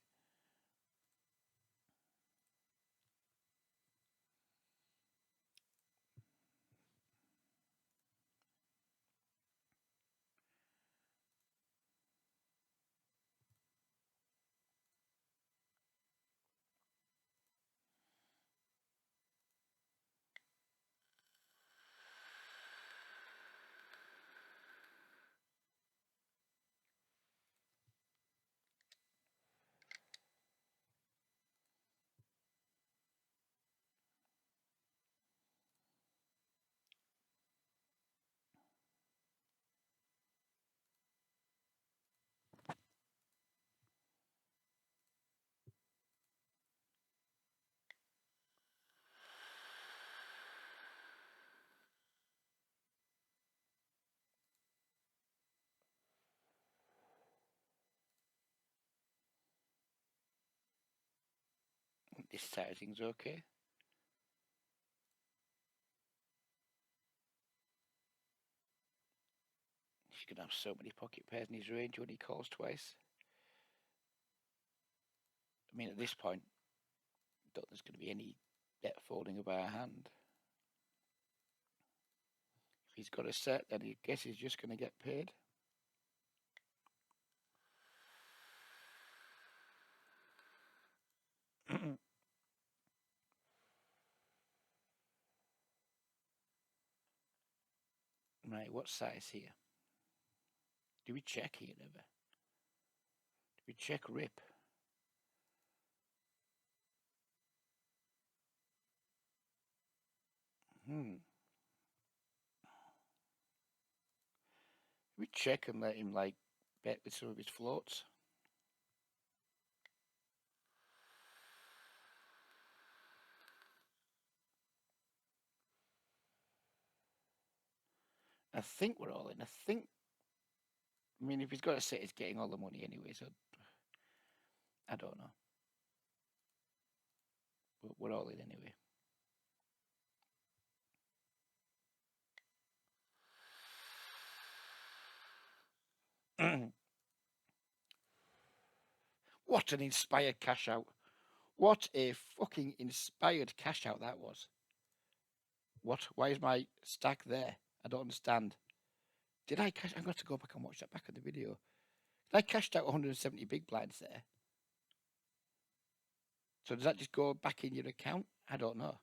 This side of things okay. He's going to have so many pocket pairs in his range when he calls twice. I mean, at this point, I don't think there's going to be any bet folding of our hand. If he's got a set, then I guess he's just going to get paid. Right, what size here? Do we check here ever? Do we check rip? We check and let him like bet with some of his floats. I think we're all in. I mean, if he's got a set, he's getting all the money anyway, so I don't know. But we're all in anyway. What an inspired cash out. What a fucking inspired cash out that was. What? Why is my stack there? I don't understand. Did I cash? I'm going to go back and watch that back in the video. I cashed out 170 big blinds there. So does that just go back in your account? I don't know.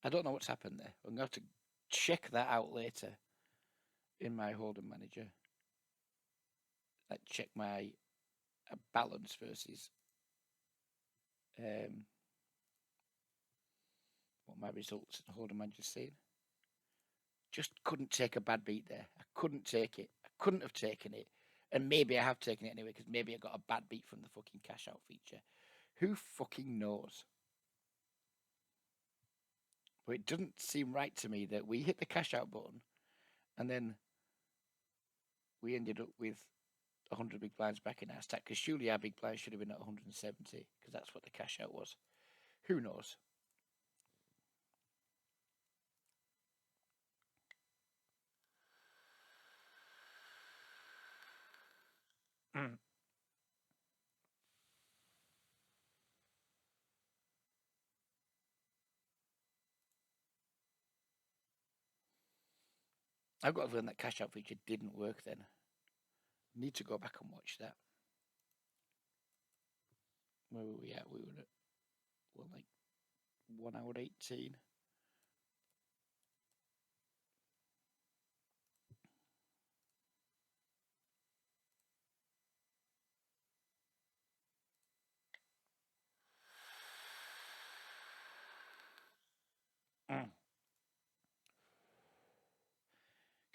I don't know what's happened there. I'm going to have to check that out later in my Hold'em manager. Like check my balance versus what my results in Hold'em manager's saying. Just couldn't take a bad beat there. I couldn't take it. I couldn't have taken it. And maybe I have taken it anyway because maybe I got a bad beat from the fucking cash out feature. Who fucking knows? But it doesn't seem right to me that we hit the cash out button and then we ended up with 100 big blinds back in our stack because surely our big blinds should have been at 170 because that's what the cash out was. Who knows? I've got to learn that cash out feature didn't work then. Need to go back and watch that. Where were we at? We were at, well, like 1 hour 18. Mm.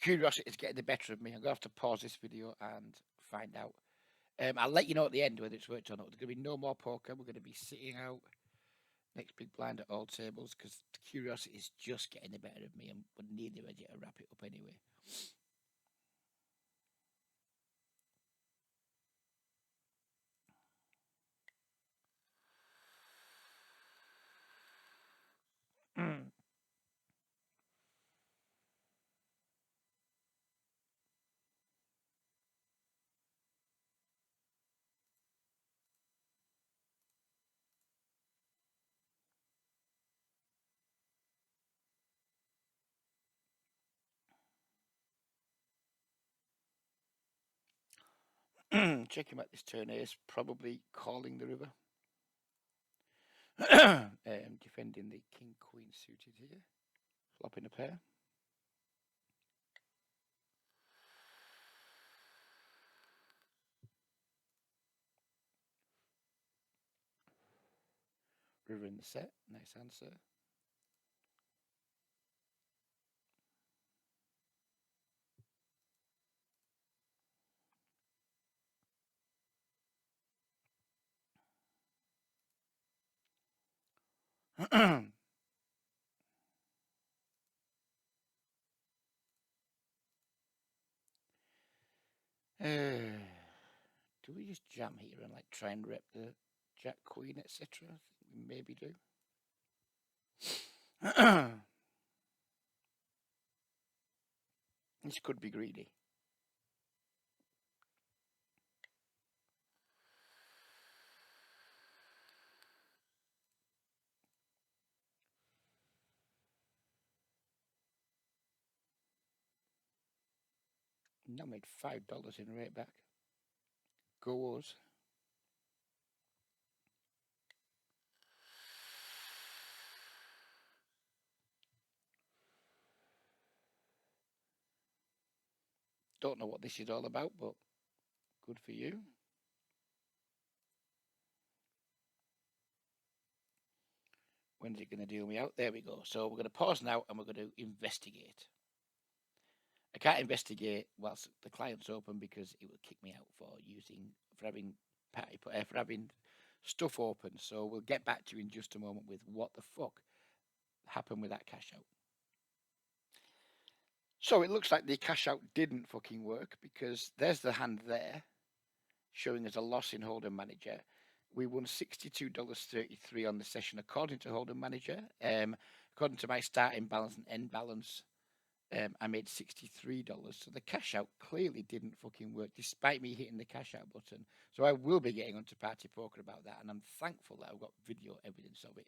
Curiosity is getting the better of me. I'm going to have to pause this video and find out. I'll let you know at the end whether it's worked or not. There's going to be no more poker. We're going to be sitting out next big blind at all tables because curiosity is just getting the better of me and we're nearly ready to wrap it up anyway. Checking out this turn ace, probably calling the river. Defending the king queen suited here. Flopping a pair. River in the set. Nice answer. Do we just jam here and like try and rep the jack queen, etc.? I think we maybe do. This could be greedy. Now made $5 in rate back. Go us. Don't know what this is all about, but good for you. When's it going to deal me out? There we go. So we're going to pause now and we're going to investigate. I can't investigate whilst the client's open because it will kick me out for having stuff open. So we'll get back to you in just a moment with what the fuck happened with that cash out. So it looks like the cash out didn't fucking work because there's the hand there showing us a loss in Hold'em Manager. We won $62.33 on the session according to Hold'em Manager. According to my starting balance and end balance, I made $63. So the cash out clearly didn't fucking work despite me hitting the cash out button. So I will be getting onto Party Poker about that, and I'm thankful that I've got video evidence of it.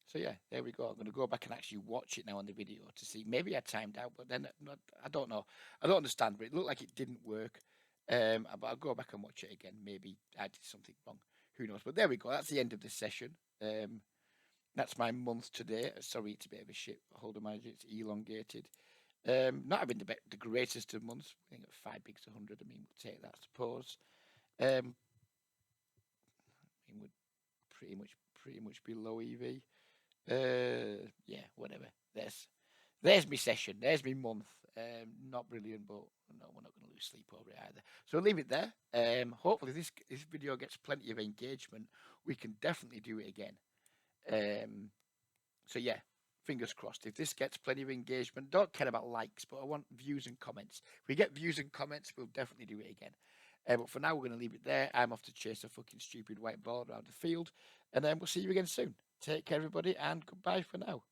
So yeah, there we go. I'm going to go back and actually watch it now on the video to see. Maybe I timed out, but then I don't know. I don't understand, but it looked like it didn't work. But I'll go back and watch it again. Maybe I did something wrong. Who knows? But there we go. That's the end of the session. That's my month today. Sorry, it's a bit of a shit. Hold'em Manager, it's elongated. Not having the greatest of months. I think at 5 bigs 100. I mean, we'll take that, I suppose. I mean, we're pretty much below EV. Yeah, whatever. There's my session. There's my month. Not brilliant, but no, we're not going to lose sleep over it either. So we'll leave it there. Hopefully this video gets plenty of engagement. We can definitely do it again. So yeah, fingers crossed. If this gets plenty of engagement, don't care about likes, but I want views and comments. If we get views and comments, we'll definitely do it again. But for now, we're going to leave it there. I'm off to chase a fucking stupid white ball around the field, and then we'll see you again soon. Take care, everybody, and goodbye for now.